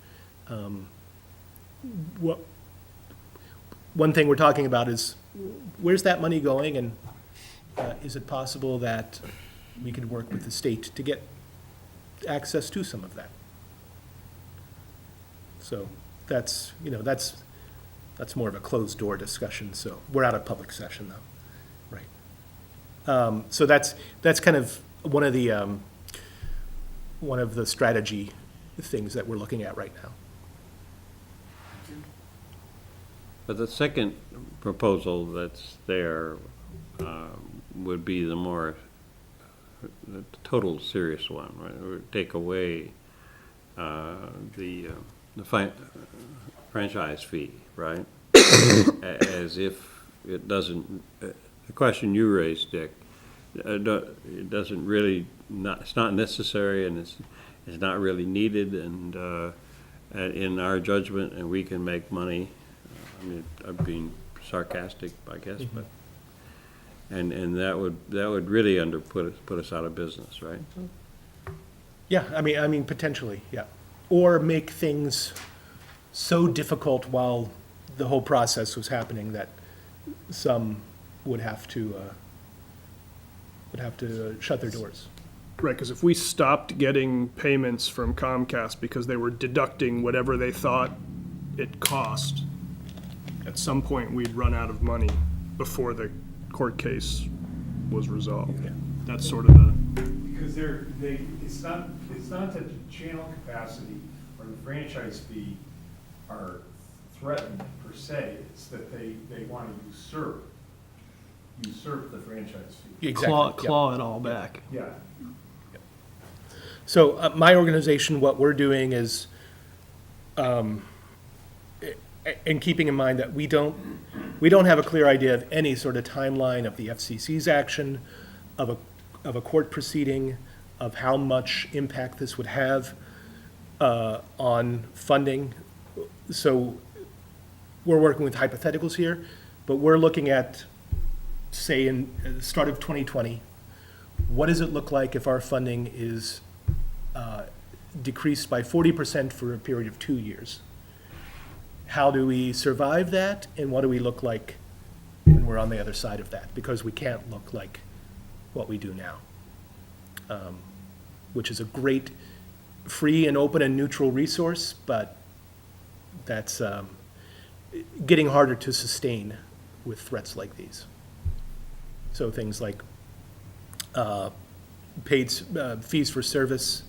One thing we're talking about is, where's that money going, and is it possible that we could work with the state to get access to some of that? So that's more of a closed-door discussion, so we're out of public session, though. Right. So that's kind of one of the strategy things that we're looking at right now. But the second proposal that's there would be the more, the total serious one, right? It would take away the franchise fee, right? As if it doesn't, the question you raised, Dick, it doesn't really, it's not necessary and it's not really needed and in our judgment, and we can make money. I mean, I'm being sarcastic, I guess, but, and that would really put us out of business, right? Yeah, I mean, potentially, yeah. Or make things so difficult while the whole process was happening that some would have to shut their doors. Right, because if we stopped getting payments from Comcast because they were deducting whatever they thought it cost, at some point, we'd run out of money before the court case was resolved. Yeah. That's sort of the, Because it's not that the channel capacity or the franchise fee are threatened per se, it's that they want to usurp the franchise fee. Exactly, yeah. claw it all back. Yeah. So my organization, what we're doing is, and keeping in mind that we don't have a clear idea of any sort of timeline of the FCC's action, of a court proceeding, of how much impact this would have on funding. So we're working with hypotheticals here, but we're looking at, say, in the start of 2020, what does it look like if our funding is decreased by 40% for a period of 2 years? How do we survive that, and what do we look like when we're on the other side of that? Because we can't look like what we do now, which is a great free and open and neutral resource, but that's getting harder to sustain with threats like these. So things like paid fees for service,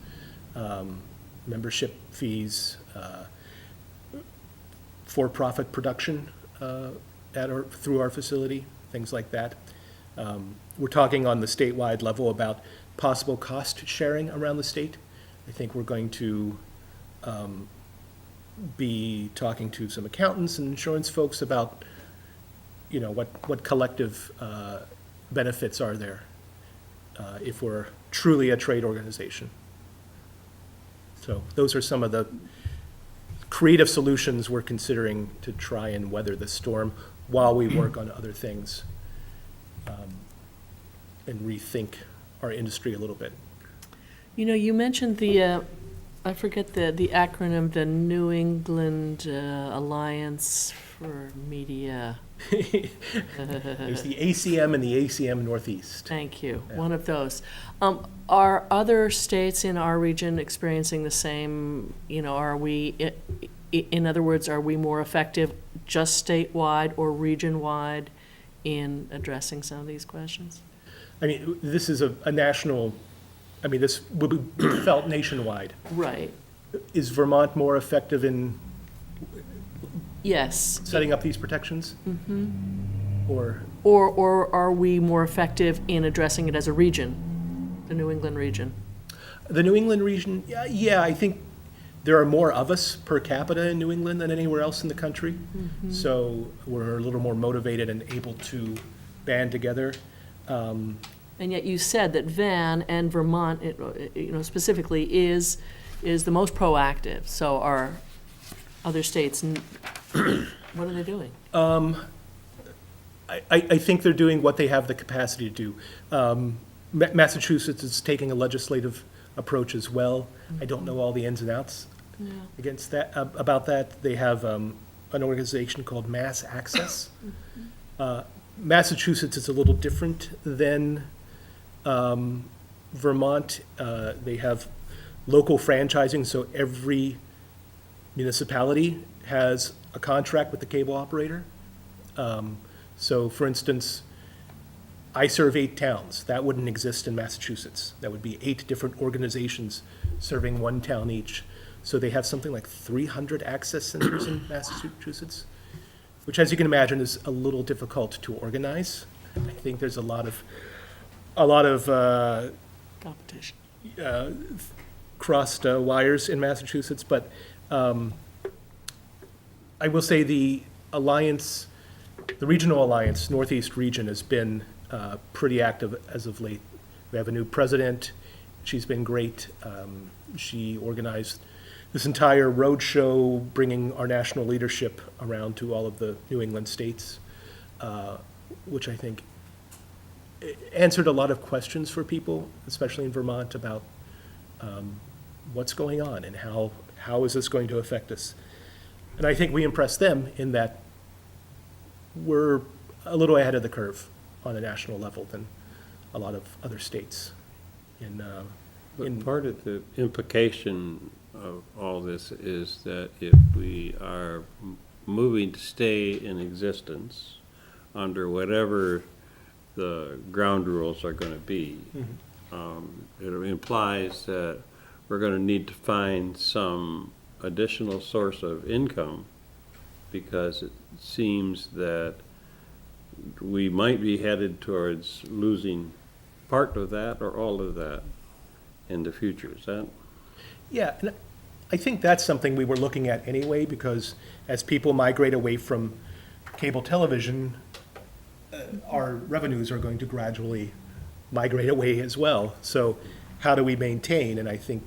membership fees, for-profit production through our facility, things like that. We're talking on the statewide level about possible cost sharing around the state. I think we're going to be talking to some accountants and insurance folks about, what collective benefits are there if we're truly a trade organization. So those are some of the creative solutions we're considering to try and weather the storm while we work on other things and rethink our industry a little bit. You mentioned the, I forget the acronym, the New England Alliance for Media. There's the ACM and the ACM Northeast. Thank you, Yeah. one of those. Are other states in our region experiencing the same, are we, in other words, are we more effective just statewide or region-wide in addressing some of these questions? I mean, this is a national, this will be felt nationwide. Right, Is Vermont more effective in yes. setting up these protections? Or, Or are we more effective in addressing it as a region, the New England region? the New England region, yeah, I think there are more of us per capita in New England than anywhere else in the country. So we're a little more motivated and able to band together. And yet you said that Van and Vermont, specifically, is the most proactive. So are other states, what are they doing? I think they're doing what they have the capacity to do. Massachusetts is taking a legislative approach as well. I don't know all the ins and outs against that, about that. They have an organization called Mass Access. Massachusetts is a little different than Vermont. They have local franchising, so every municipality has a contract with the cable operator. So for instance, I serve 8 towns. That wouldn't exist in Massachusetts. That would be 8 different organizations serving one town each. So they have something like 300 access centers in Massachusetts, which, as you can imagine, is a little difficult to organize. I think there's a lot of Competition. crossed wires in Massachusetts, but I will say the alliance, the regional alliance, Northeast region, has been pretty active as of late. We have a new president. She's been great. She organized this entire road show, bringing our national leadership around to all of the New England states, which I think answered a lot of questions for people, especially in Vermont, about what's going on and how is this going to affect us. And I think we impressed them in that we're a little ahead of the curve on a national level than a lot of other states. But part of the implication of all this is that if we are moving to stay in existence under whatever the ground rules are going to be, it implies that we're going to need to find some additional source of income, because it seems that we might be headed towards losing part of that or all of that in the future. Is that? Yeah, and I think that's something we were looking at anyway, because as people migrate away from cable television, our revenues are going to gradually migrate away as well. So how do we maintain? And I think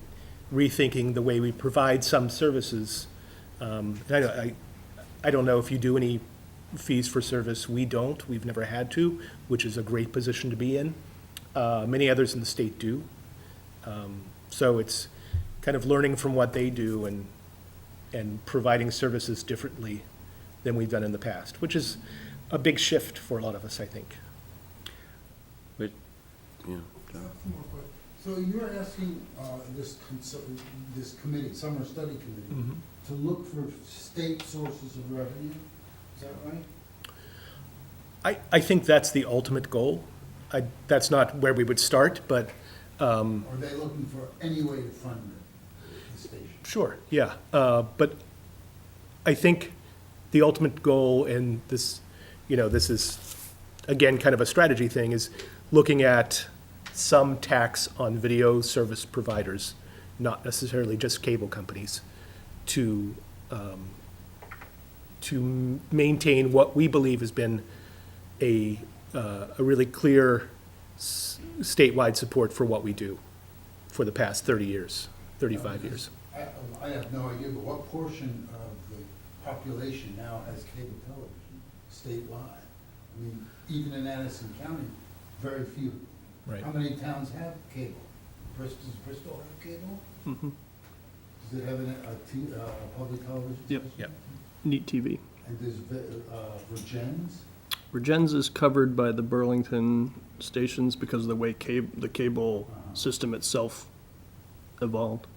rethinking the way we provide some services. And I don't know if you do any fees for service. We don't. We've never had to, which is a great position to be in. Many others in the state do. So it's kind of learning from what they do and providing services differently than we've done in the past, which is a big shift for a lot of us, I think. But, yeah. So you're asking this committee, summer study committee, to look for state sources of revenue? Is that right? I think that's the ultimate goal. That's not where we would start, but Are they looking for any way to fund the station? sure, yeah. But I think the ultimate goal, and this, this is, again, kind of a strategy thing, is looking at some tax on video service providers, not necessarily just cable companies, to maintain what we believe has been a really clear statewide support for what we do for the past 30 years, 35 years. I have no idea, but what portion of the population now has cable television statewide? I mean, even in Addison County, very few. Right. How many towns have cable? Does Bristol have cable? Does it have a public television Yep. station? Yep. Neat TV. And does Virgin's? Regens is covered by the Burlington stations because of the way the cable system itself evolved.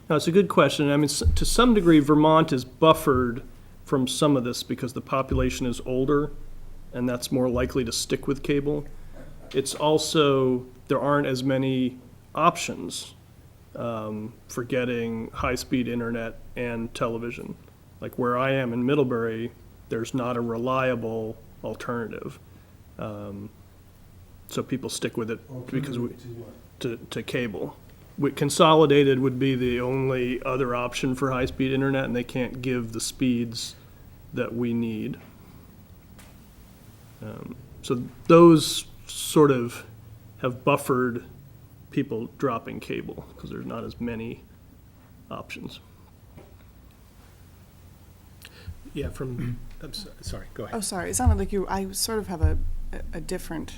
Now, it's a good question. I mean, to some degree, Vermont is buffered from some of this because the population is older, and that's more likely to stick with cable. It's also, there aren't as many options for getting high-speed internet and television. Like where I am in Middlebury, there's not a reliable alternative. So people stick with it because to cable. Consolidated would be the only other option for high-speed internet, and they can't give the speeds that we need. So those sort of have buffered people dropping cable because there's not as many options. Yeah, I'm sorry, go ahead. Oh, sorry, it sounded like I sort of have a different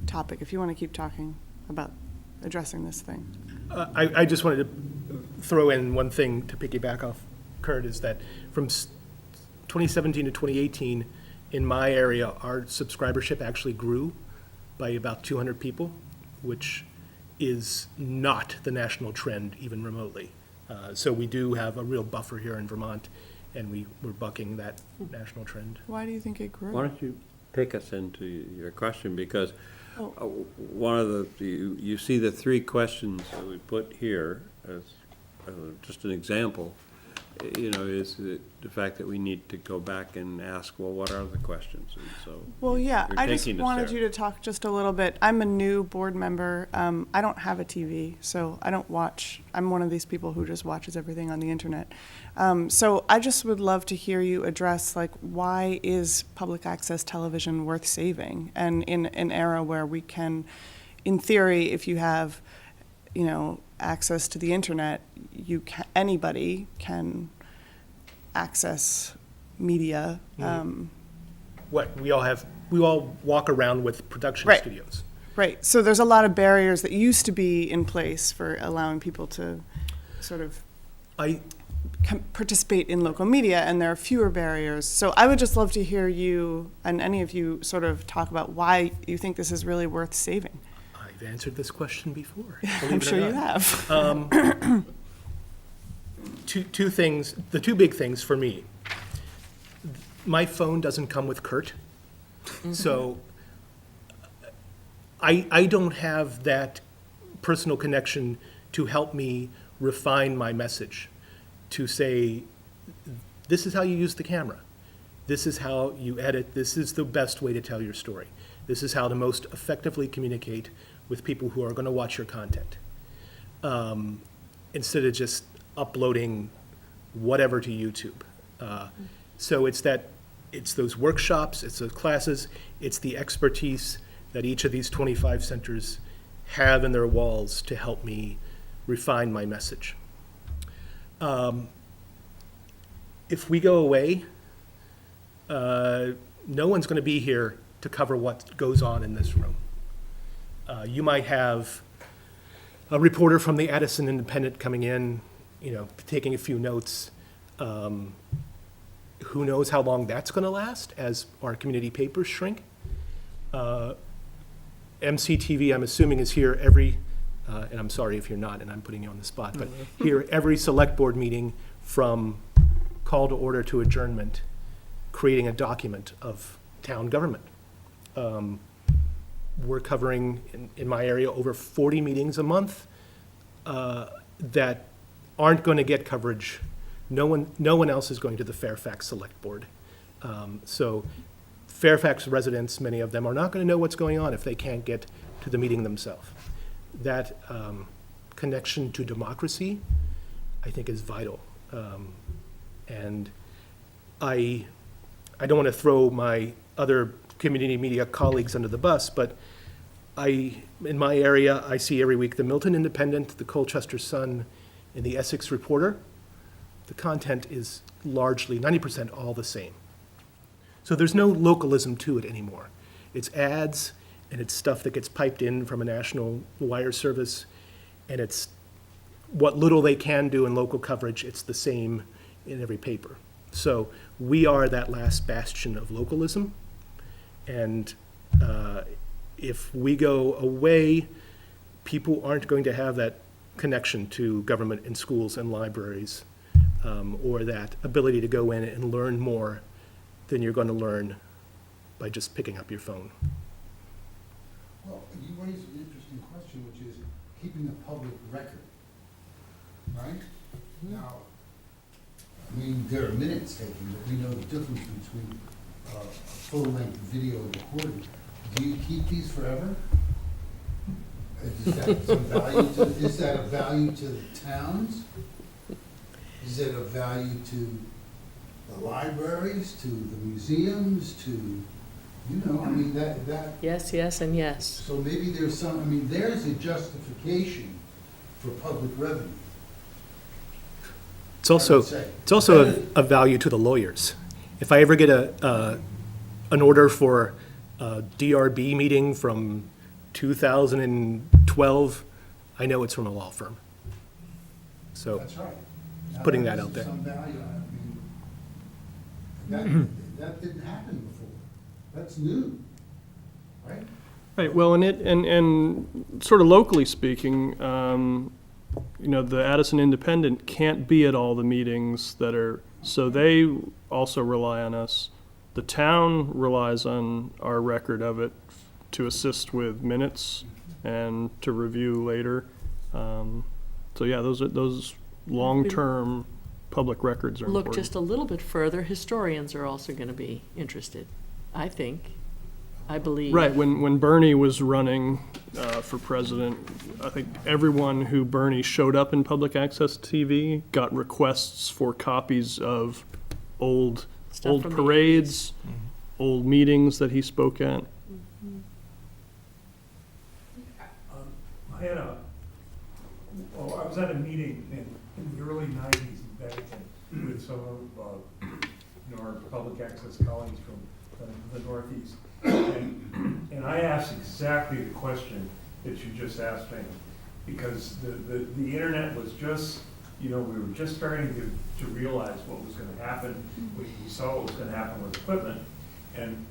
topic, if you want to keep talking about addressing this thing. I just wanted to throw in one thing to piggyback off Kurt, is that from 2017 to 2018, in my area, our subscribership actually grew by about 200 people, which is not the national trend even remotely. So we do have a real buffer here in Vermont, and we're bucking that national trend. Why do you think it Why grew? don't you take us into your question, because Oh. one of you see the three questions that we put here as just an example, is the fact that we need to go back and ask, well, what are the questions? And so. Well, yeah, you're I just taking us wanted there. you to talk just a little bit. I'm a new board member. I don't have a TV, so I don't watch. I'm one of these people who just watches everything on the internet. So I just would love to hear you address, like, why is public access television worth saving? And in an era where we can, in theory, if you have, access to the internet, anybody can access media. We all walk around with production Right. studios. Right, so there's a lot of barriers that used to be in place for allowing people to sort of participate in local media, and there are fewer barriers. So I would just love to hear you and any of you sort of talk about why you think this is really worth saving. I've answered this question before. I'm believe it or sure you not. have. Two things, the two big things for me. My phone doesn't come with Kurt, so I don't have that personal connection to help me refine my message, to say, this is how you use the camera. This is how you edit. This is the best way to tell your story. This is how to most effectively communicate with people who are going to watch your content. Instead of just uploading whatever to YouTube. So it's those workshops, it's those classes, it's the expertise that each of these 25 centers have in their walls to help me refine my message. If we go away, no one's going to be here to cover what goes on in this room. You might have a reporter from the Addison Independent coming in, taking a few notes. Who knows how long that's going to last as our community papers shrink. MCTV, I'm assuming, is here every, and I'm sorry if you're not, and I'm putting you on the spot, but here every select board meeting from call to order to adjournment, creating a document of town government. We're covering, in my area, over 40 meetings a month that aren't going to get coverage. No one else is going to the Fairfax Select Board. So Fairfax residents, many of them, are not going to know what's going on if they can't get to the meeting themselves. That connection to democracy, I think, is vital. And I don't want to throw my other community media colleagues under the bus, but in my area, I see every week the Milton Independent, the Colchester Sun, and the Essex Reporter. The content is largely, 90% all the same. So there's no localism to it anymore. It's ads, and it's stuff that gets piped in from a national wire service, and it's what little they can do in local coverage, it's the same in every paper. So we are that last bastion of localism, and if we go away, people aren't going to have that connection to government and schools and libraries, or that ability to go in and learn more than you're going to learn by just picking up your phone. Well, you raise an interesting question, which is keeping a public record, right? Now, I mean, there are minutes taken, but we know the difference between a full-length video recording. Do you keep these forever? Is that some value to, is that a value to the towns? Is it a value to the libraries, to the museums, to, I mean, that, Yes, yes, and yes. so maybe there's some, I mean, there's a justification for public revenue. It's also I would say. a value to the lawyers. If I ever get an order for a DRB meeting from 2012, I know it's from a law firm. So, That's right. Now, putting that is out there. Some value, that didn't happen before. That's new, right? Right, well, and sort of locally speaking, the Addison Independent can't be at all the meetings that are, so they also rely on us The town relies on our record of it to assist with minutes and to review later. So yeah, those long-term public records are important. Look just a little bit further, historians are also gonna be interested, I think, I believe. Right, when Bernie was running for president, I think everyone who Bernie showed up in public access TV got requests for copies of old Stuff from the parades, old meetings that he spoke at. I had I was at a meeting in the early '90s in Bennington with some of our public access colleagues from the Northeast. And I asked exactly the question that you just asked me, because the internet was just, we were just starting to realize what was gonna happen. We saw what was gonna happen with equipment. And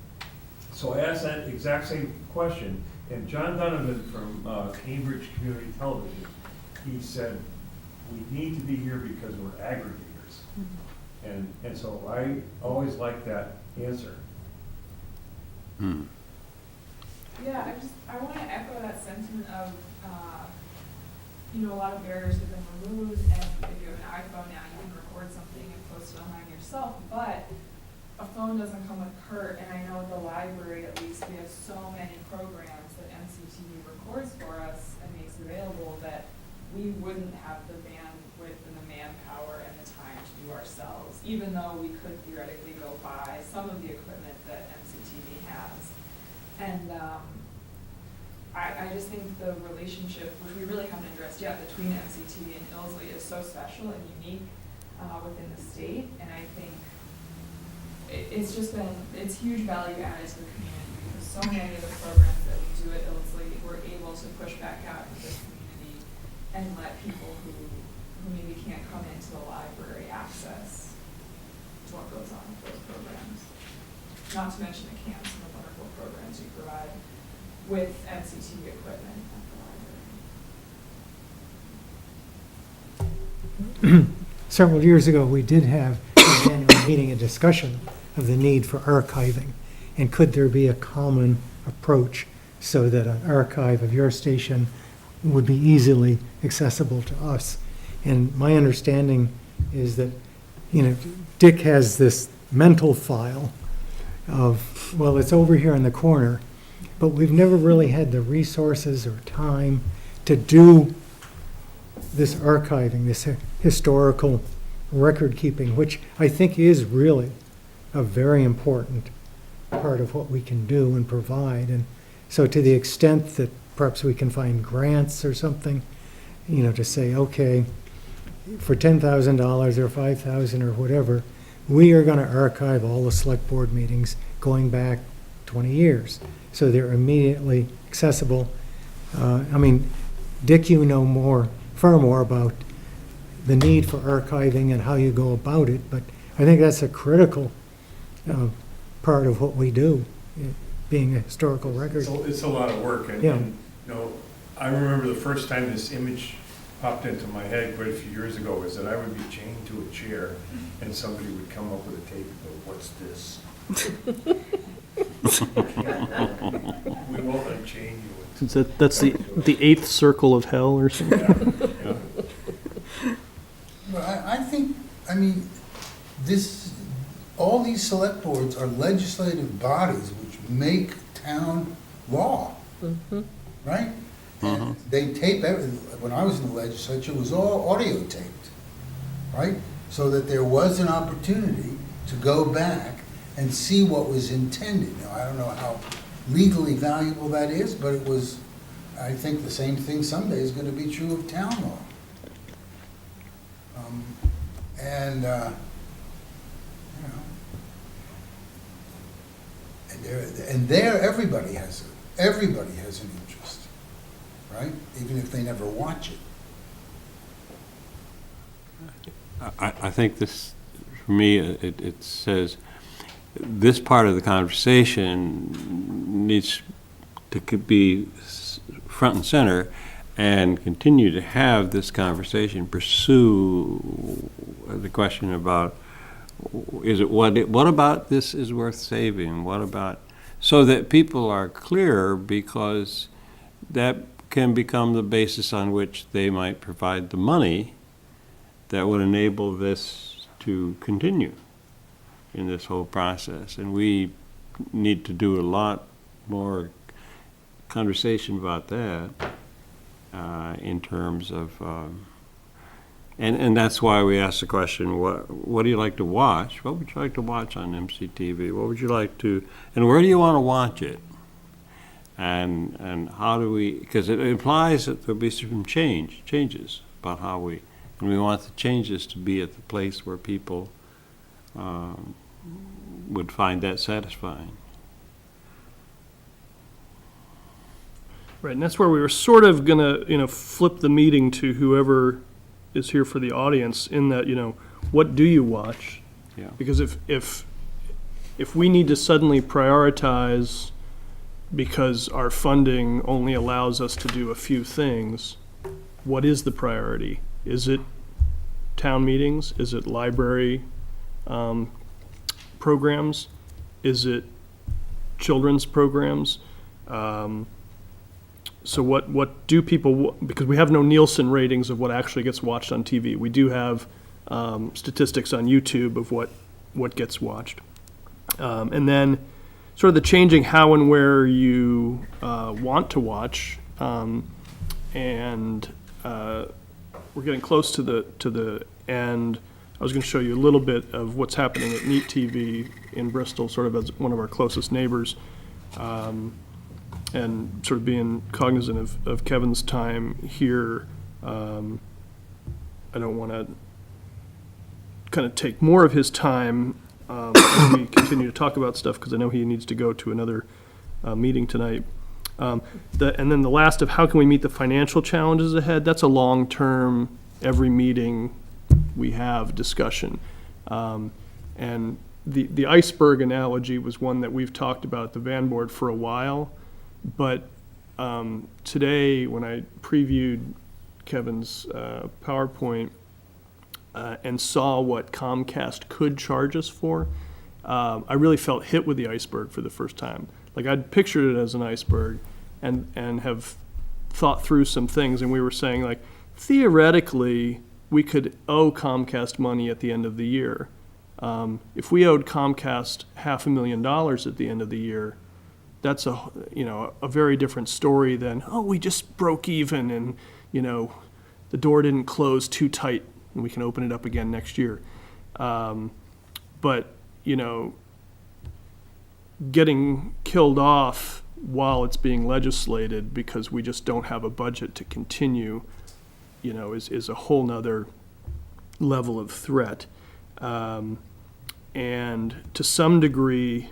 so I asked that exact same question, and John Donovan from Cambridge Community Television, he said, we need to be here because we're aggregators. And so I always liked that answer. Yeah, I want to echo that sentiment of, a lot of barriers have been removed, and if you have an iPhone now, you can record something and post it online yourself, but a phone doesn't come with Kurt, and I know at the library, at least, we have so many programs that MCTV records for us and makes available that we wouldn't have the bandwidth and the manpower and the time to do ourselves, even though we could theoretically go buy some of the equipment that MCTV has. And I just think the relationship, which we really haven't addressed yet, between MCTV and Ilsley is so special and unique within the state, and I think it's huge value added to the community, because so many of the programs that we do at Ilsley, we're able to push back out into the community and let people who maybe can't come into the library access to what goes on with those programs. Not to mention the camps and the wonderful programs you provide with MCTV equipment at the library. Several years ago, we did have an annual meeting, a discussion of the need for archiving, and could there be a common approach so that an archive of your station would be easily accessible to us. And my understanding is that, Dick has this mental file of, well, it's over here in the corner, but we've never really had the resources or time to do this archiving, this historical record keeping, which I think is really a very important part of what we can do and provide. And so to the extent that perhaps we can find grants or something, to say, okay, for $10,000 or $5,000 or whatever, we are going to archive all the select board meetings going back 20 years. So they're immediately accessible. Dick, you know far more about the need for archiving and how you go about it, but I think that's a critical part of what we do, being a historical record. It's a lot of work, Yeah. I remember the first time this image popped into my head quite a few years ago is that I would be chained to a chair and somebody would come up with a tape and go, "What's this?" We won't unchain you. That's the eighth circle of hell or something. Well, I think, all these select boards are legislative bodies which make town law, right? And they tape everything. When I was in the legislature, it was all audio taped, right? So that there was an opportunity to go back and see what was intended. Now, I don't know how legally valuable that is, but it was, I think the same thing someday is going to be true of town law. And there, everybody has an interest, right? Even if they never watch it. I think this, for me, it says this part of the conversation needs to be front and center and continue to have this conversation, pursue the question about what about this is worth saving? What about, so that people are clear, because that can become the basis on which they might provide the money that would enable this to continue in this whole process. And we need to do a lot more conversation about that in terms of, and that's why we asked the question, what do you like to watch? What would you like to watch on MCTV? What would you like to, and where do you want to watch it? And how do we, because it implies that there'll be some changes about how we, and we want the changes to be at the place where people would find that satisfying. Right, and that's where we were sort of gonna, flip the meeting to whoever is here for the audience, in that, what do you watch? Yeah. Because if we need to suddenly prioritize because our funding only allows us to do a few things, what is the priority? Is it town meetings? Is it library programs? Is it children's programs? So what do people, because we have no Nielsen ratings of what actually gets watched on TV. We do have statistics on YouTube of what gets watched. And then sort of the changing how and where you want to watch. And we're getting close to the end. I was going to show you a little bit of what's happening at Neat TV in Bristol, sort of as one of our closest neighbors. And sort of being cognizant of Kevin's time here, I don't want to kind of take more of his time as we continue to talk about stuff, because I know he needs to go to another meeting tonight. And then the last of how can we meet the financial challenges ahead, that's a long-term, every meeting we have discussion. And the iceberg analogy was one that we've talked about at the Van Board for a while. But today, when I previewed Kevin's PowerPoint and saw what Comcast could charge us for, I really felt hit with the iceberg for the first time. Like, I'd pictured it as an iceberg and have thought through some things, and we were saying, like, theoretically, we could owe Comcast money at the end of the year. If we owed Comcast $500,000 at the end of the year, that's a very different story than, oh, we just broke even and, the door didn't close too tight and we can open it up again next year. But, getting killed off while it's being legislated because we just don't have a budget to continue, is a whole nother level of threat. And to some degree,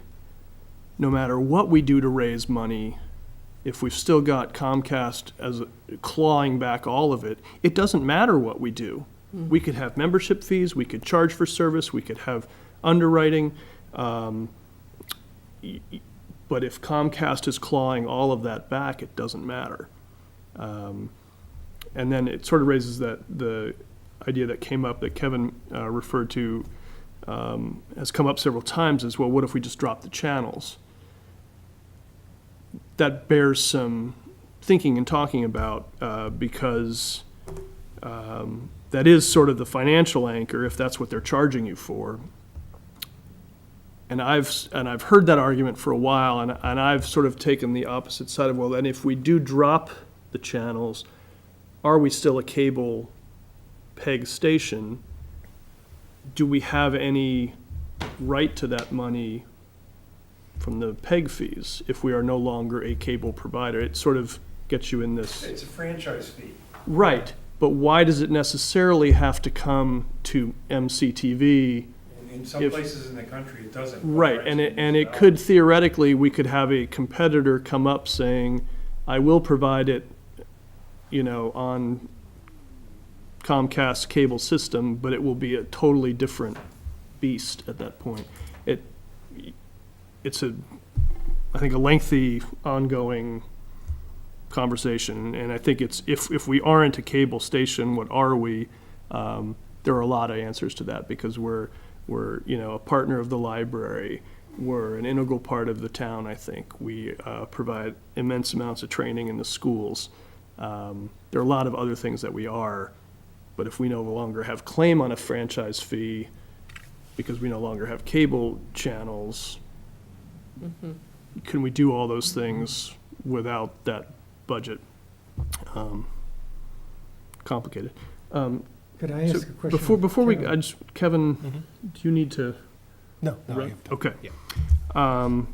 no matter what we do to raise money, if we've still got Comcast as clawing back all of it, it doesn't matter what we do. We could have membership fees, we could charge for service, we could have underwriting. But if Comcast is clawing all of that back, it doesn't matter. And then it sort of raises the idea that came up, that Kevin referred to, has come up several times, is, well, what if we just drop the channels? That bears some thinking and talking about, because that is sort of the financial anchor, if that's what they're charging you for. And I've heard that argument for a while, and I've sort of taken the opposite side of, well, then if we do drop the channels, are we still a cable peg station? Do we have any right to that money from the peg fees if we are no longer a cable provider? It sort of gets you in this. It's a franchise fee. Right, but why does it necessarily have to come to MCTV? In some places in the country, it doesn't. Right, and it could theoretically, we could have a competitor come up saying, I will provide it, on Comcast's cable system, but it will be a totally different beast at that point. It's I think, a lengthy, ongoing conversation, and I think it's, if we aren't a cable station, what are we? There are a lot of answers to that, because we're We're, a partner of the library. We're an integral part of the town, I think. We provide immense amounts of training in the schools. There are a lot of other things that we are, but if we no longer have claim on a franchise fee, because we no longer have cable channels, can we do all those things without that budget? Complicated. Could I ask a question? Before we, Kevin? Kevin, do you need to? No, no, I Right. have to. Okay. Yeah. So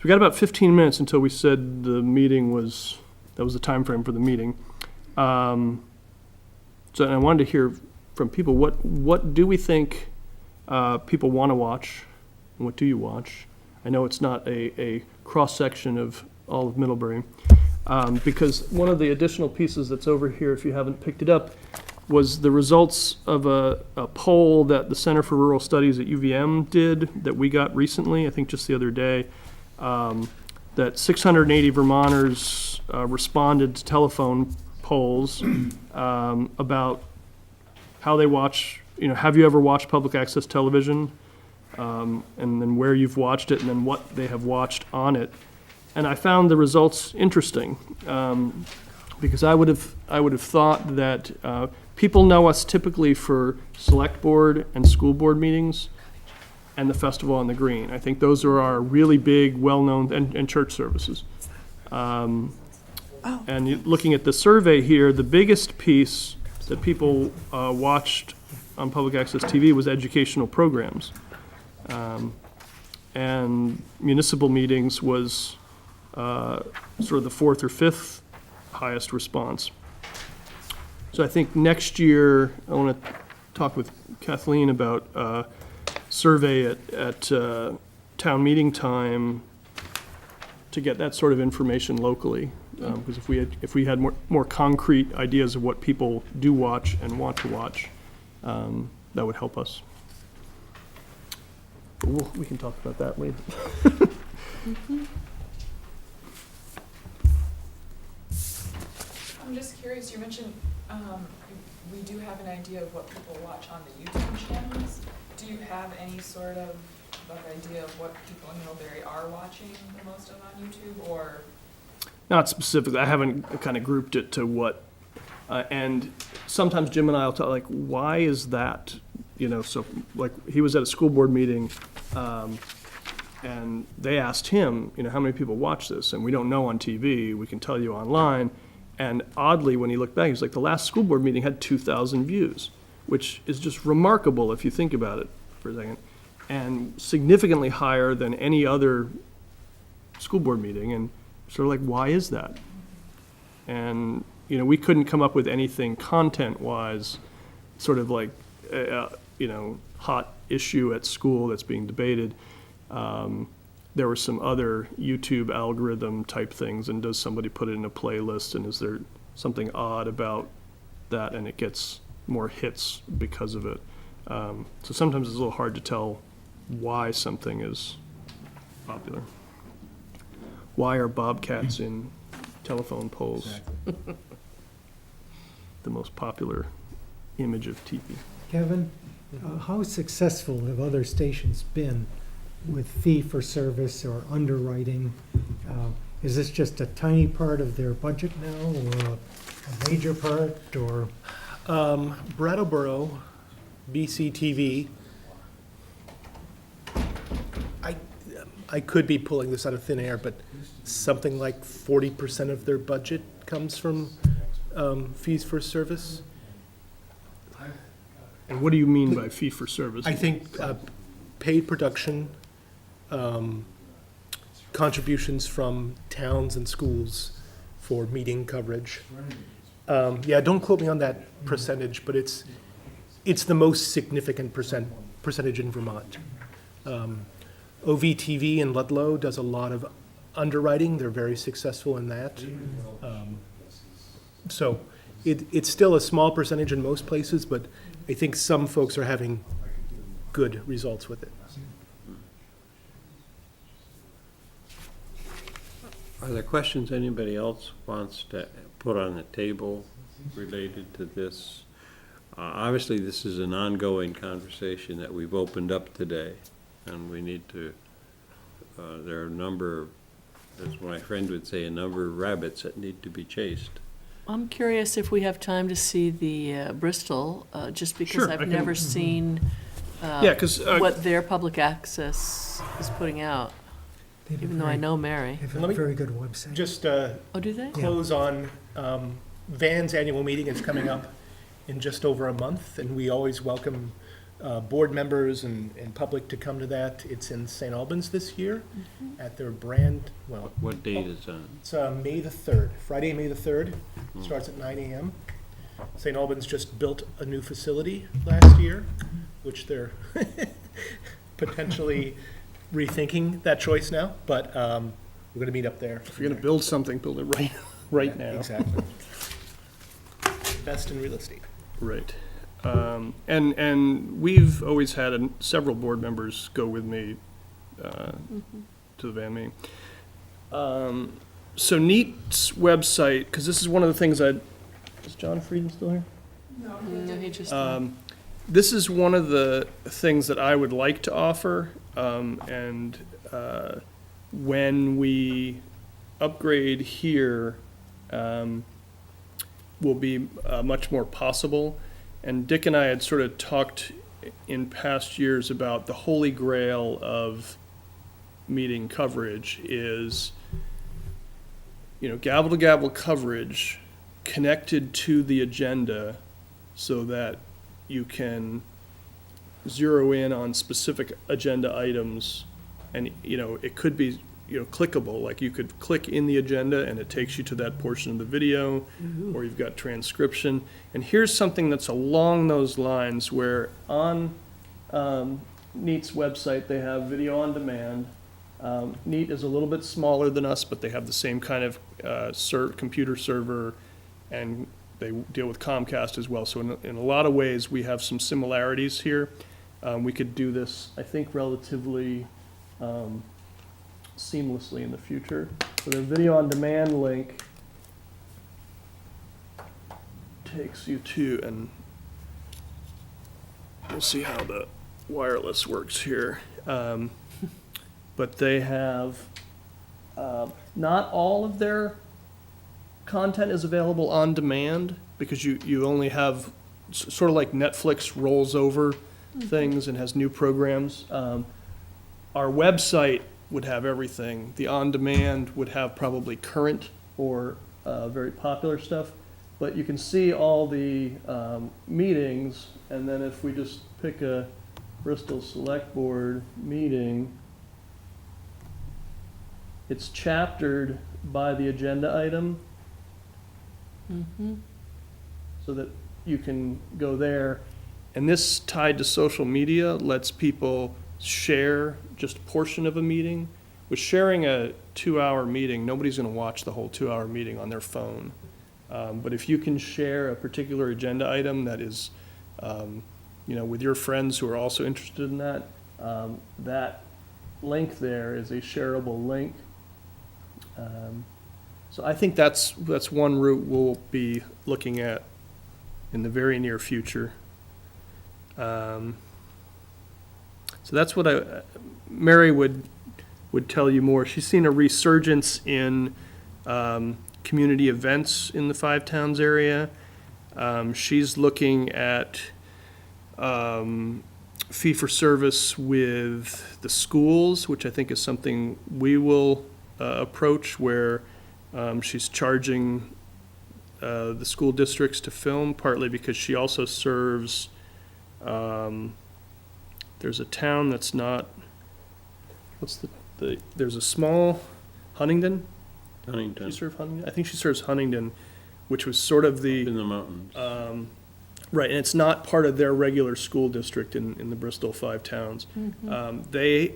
we got about 15 minutes until we said the meeting was, that was the time frame for the meeting. So and I wanted to hear from people, what do we think people want to watch? And what do you watch? I know it's not a cross-section of all of Middlebury. Because one of the additional pieces that's over here, if you haven't picked it up, was the results of a poll that the Center for Rural Studies at UVM did that we got recently, I think just the other day, that 680 Vermonters responded to telephone polls about how they watch, have you ever watched public access television? And then where you've watched it, and then what they have watched on it. And I found the results interesting, because I would have thought that people know us typically for select board and school board meetings and the festival on the green. I think those are our really big, well-known, and church services. And looking at the survey here, the biggest piece that people watched on public access TV was educational programs. And municipal meetings was sort of the fourth or fifth highest response. So I think next year, I want to talk with Kathleen about survey at town meeting time to get that sort of information locally. Because if we had more concrete ideas of what people do watch and want to watch, that would help us. But we can talk about that later. I'm just curious, you mentioned, we do have an idea of what people watch on the YouTube channels. Do you have any sort of idea of what people in Middlebury are watching the most of on YouTube, or? Not specifically, I haven't kind of grouped it to what, and sometimes Jim and I will talk, like, why is that? So, like, he was at a school board meeting, and they asked him, how many people watch this? And we don't know on TV, we can tell you online. And oddly, when he looked back, he's like, the last school board meeting had 2,000 views, which is just remarkable if you think about it for a second, and significantly higher than any other school board meeting. And sort of like, why is that? And, we couldn't come up with anything content-wise, sort of like, hot issue at school that's being debated. There were some other YouTube algorithm type things, and does somebody put it in a playlist, and is there something odd about that, and it gets more hits because of it. So sometimes it's a little hard to tell why something is popular. Why are bobcats in telephone poles the most popular image of TV? Kevin, how successful have other stations been with fee-for-service or underwriting? Is this just a tiny part of their budget now, or a major part, or? Brattleboro, MCTV. I could be pulling this out of thin air, but something like 40% of their budget comes from fees for service. And what do you mean by fee-for-service? I think paid production, contributions from towns and schools for meeting coverage. Yeah, don't quote me on that percentage, but it's the most significant percentage in Vermont. OVTV in Ludlow does a lot of underwriting. They're very successful in that. So it's still a small percentage in most places, but I think some folks are having good results with it. Are there questions anybody else wants to put on the table related to this? Obviously, this is an ongoing conversation that we've opened up today, and we need to, there are a number, as my friend would say, a number of rabbits that need to be chased. I'm curious if we have time to see the Bristol, just because Sure, I I've can- never seen Yeah, because, what their public access is putting out, They have a even though I very- know Mary. They have Let a me- very good website. Just Oh, do they? close on Van's annual meeting is coming up in just over a month, and we always welcome board members and public to come to that. It's in St. Albans this year at their brand, well, What date is on? it's May the 3rd, Friday, May the 3rd. Starts at 9 a.m. St. Albans just built a new facility last year, which they're potentially rethinking that choice now, but we're going to meet up there. if you're going to build something, build it right now. Exactly. Best in real estate. Right. And we've always had several board members go with me to the van meeting. So NEAT's website, because this is one of the things is John Frieden still here? No, he just, This is one of the things that I would like to offer, and when we upgrade here, will be much more possible. And Dick and I had sort of talked in past years about the holy grail of meeting coverage is, gavel to gavel coverage connected to the agenda so that you can zero in on specific agenda items. And, it could be, clickable, like you could click in the agenda and it takes you to that portion of the video, or you've got transcription. And here's something that's along those lines where on NEAT's website, they have video on demand. NEAT is a little bit smaller than us, but they have the same kind of computer server, and they deal with Comcast as well. So in a lot of ways, we have some similarities here. We could do this, I think, relatively seamlessly in the future. So the video on demand link takes you to, and we'll see how the wireless works here. But they have, not all of their content is available on demand, because you only have, sort of like Netflix rolls over things and has new programs. Our website would have everything. The on-demand would have probably current or very popular stuff. But you can see all the meetings, and then if we just pick a Bristol Select Board meeting, it's chaptered by the agenda item, so that you can go there. And this, tied to social media, lets people share just a portion of a meeting. With sharing a 2-hour meeting, nobody's going to watch the whole 2-hour meeting on their phone. But if you can share a particular agenda item that is, with your friends who are also interested in that, that link there is a shareable link. So I think that's one route we'll be looking at in the very near future. So that's what Mary would tell you more. She's seen a resurgence in community events in the Five Towns area. She's looking at fee-for-service with the schools, which I think is something we will approach, where she's charging the school districts to film, partly because she also serves, there's a town that's not, there's a small, Huntingdon? Huntington, She served Huntingdon? I think she serves Huntingdon, which was sort of the. in the mountains. Right, and it's not part of their regular school district in the Bristol Five Towns. They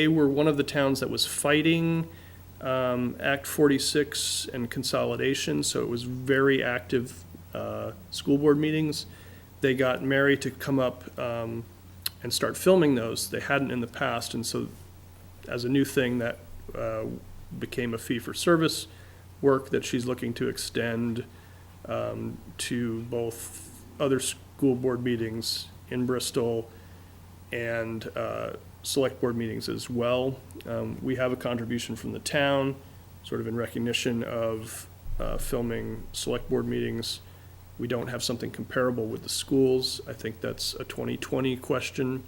were one of the towns that was fighting Act 46 and consolidation, so it was very active school board meetings. They got Mary to come up and start filming those. They hadn't in the past, and so as a new thing, that became a fee-for-service work that she's looking to extend to both other school board meetings in Bristol and select board meetings as well. We have a contribution from the town, sort of in recognition of filming select board meetings. We don't have something comparable with the schools. I think that's a 2020 question.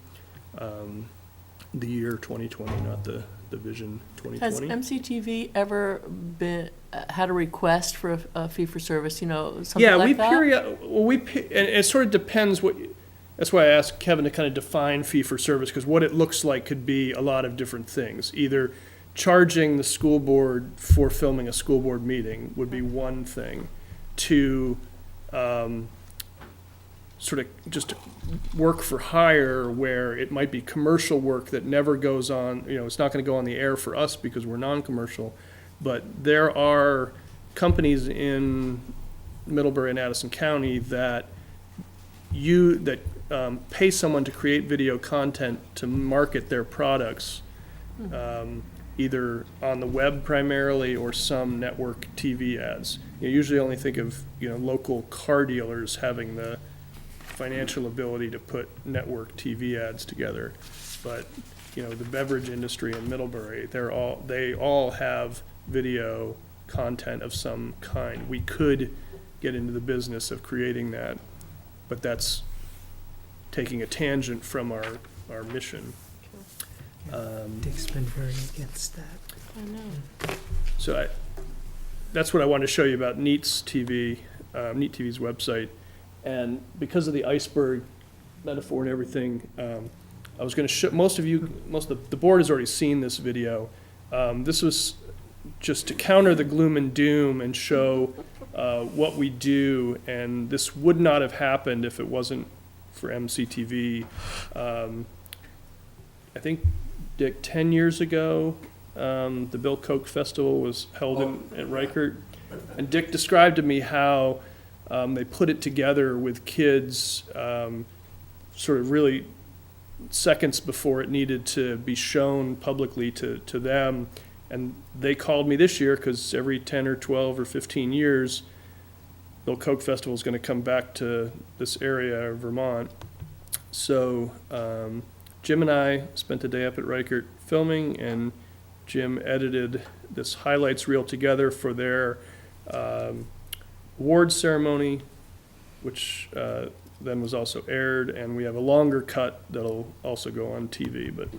The year 2020, not the vision Has 2020. MCTV ever been, had a request for a fee for service, you know, something Yeah, like that? and it sort of depends that's why I asked Kevin to kind of define fee for service, because what it looks like could be a lot of different things. Either charging the school board for filming a school board meeting would be one thing, to sort of just work for hire, where it might be commercial work that never goes on, you know, it's not gonna go on the air for us because we're non-commercial, but there are companies in Middlebury and Addison County that pay someone to create video content to market their products, either on the web primarily or some network TV ads. You usually only think of, you know, local car dealers having the financial ability to put network TV ads together. But, you know, the beverage industry in Middlebury, they all have video content of some kind. We could get into the business of creating that, but that's taking a tangent from our mission. Dick's been very against that. I know. So that's what I wanted to show you about Neat's TV, Neat TV's website. And because of the iceberg metaphor and everything, I was going to show, most of the board has already seen this video. This was just to counter the gloom and doom and show what we do, and this would not have happened if it wasn't for MCTV. I think, Dick, 10 years ago, the Bill Koch Festival was held at Reichert, and Dick described to me how they put it together with kids sort of really seconds before it needed to be shown publicly to them. And they called me this year because every 10 or 12 or 15 years, Bill Koch Festival is going to come back to this area of Vermont. So Jim and I spent a day up at Reichert filming, and Jim edited this highlights reel together for their awards ceremony, which then was also aired, and we have a longer cut that'll also go on TV. But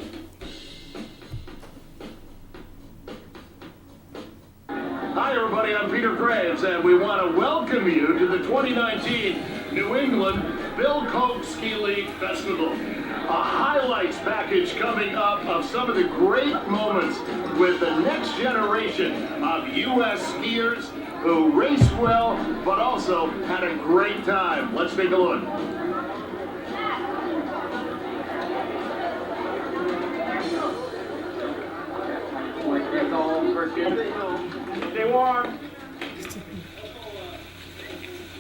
hi everybody, I'm Peter Graves, and we want to welcome you to the 2019 New England Bill Koch Ski League Festival. A highlights package coming up of some of the great moments with the next generation of U.S. skiers who raced well, but also had a great time. Let's take a look. Stay warm.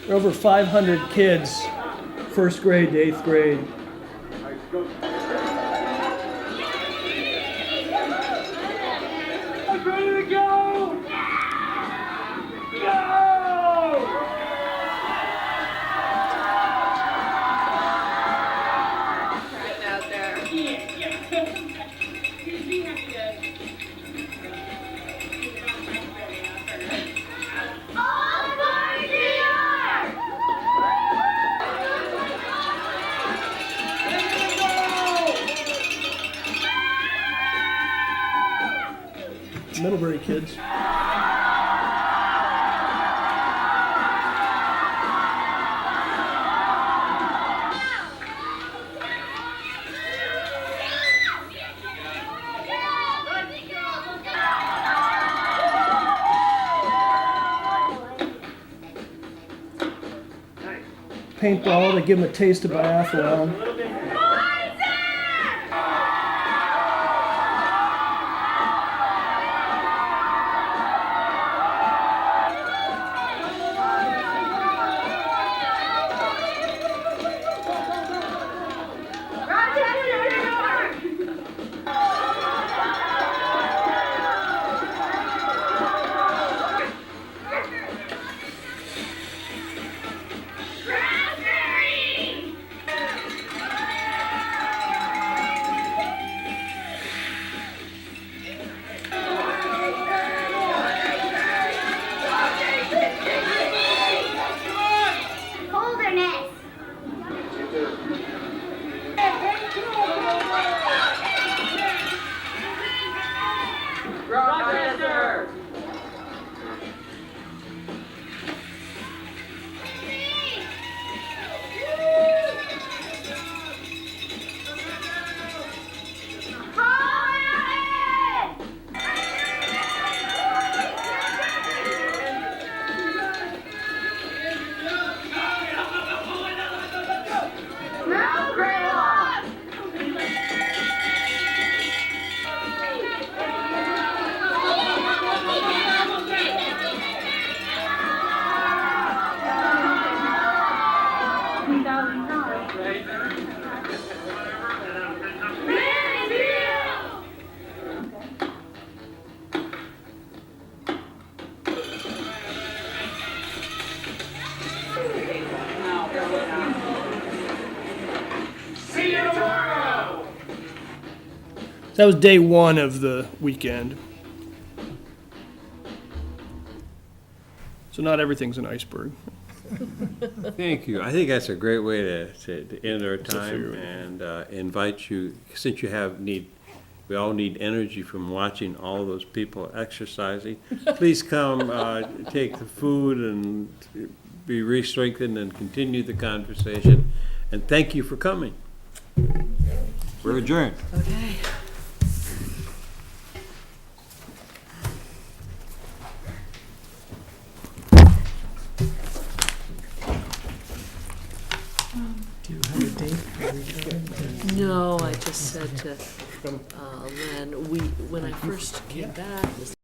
over 500 kids, first grade to 8th grade. Ready to go! Go! Out there. Middlebury kids. Paintball to give them a taste of biathlon. that was day one of the weekend. So not everything's an iceberg. Thank you. I think that's a great way to end our time figure. and invite you, since you we all need energy from watching all those people exercising. Please come, take the food and be re-strengthened and continue the conversation. And thank you for coming. We're adjourned. Okay. Do you have a date for return? No, I just said to Len, when I first came back, this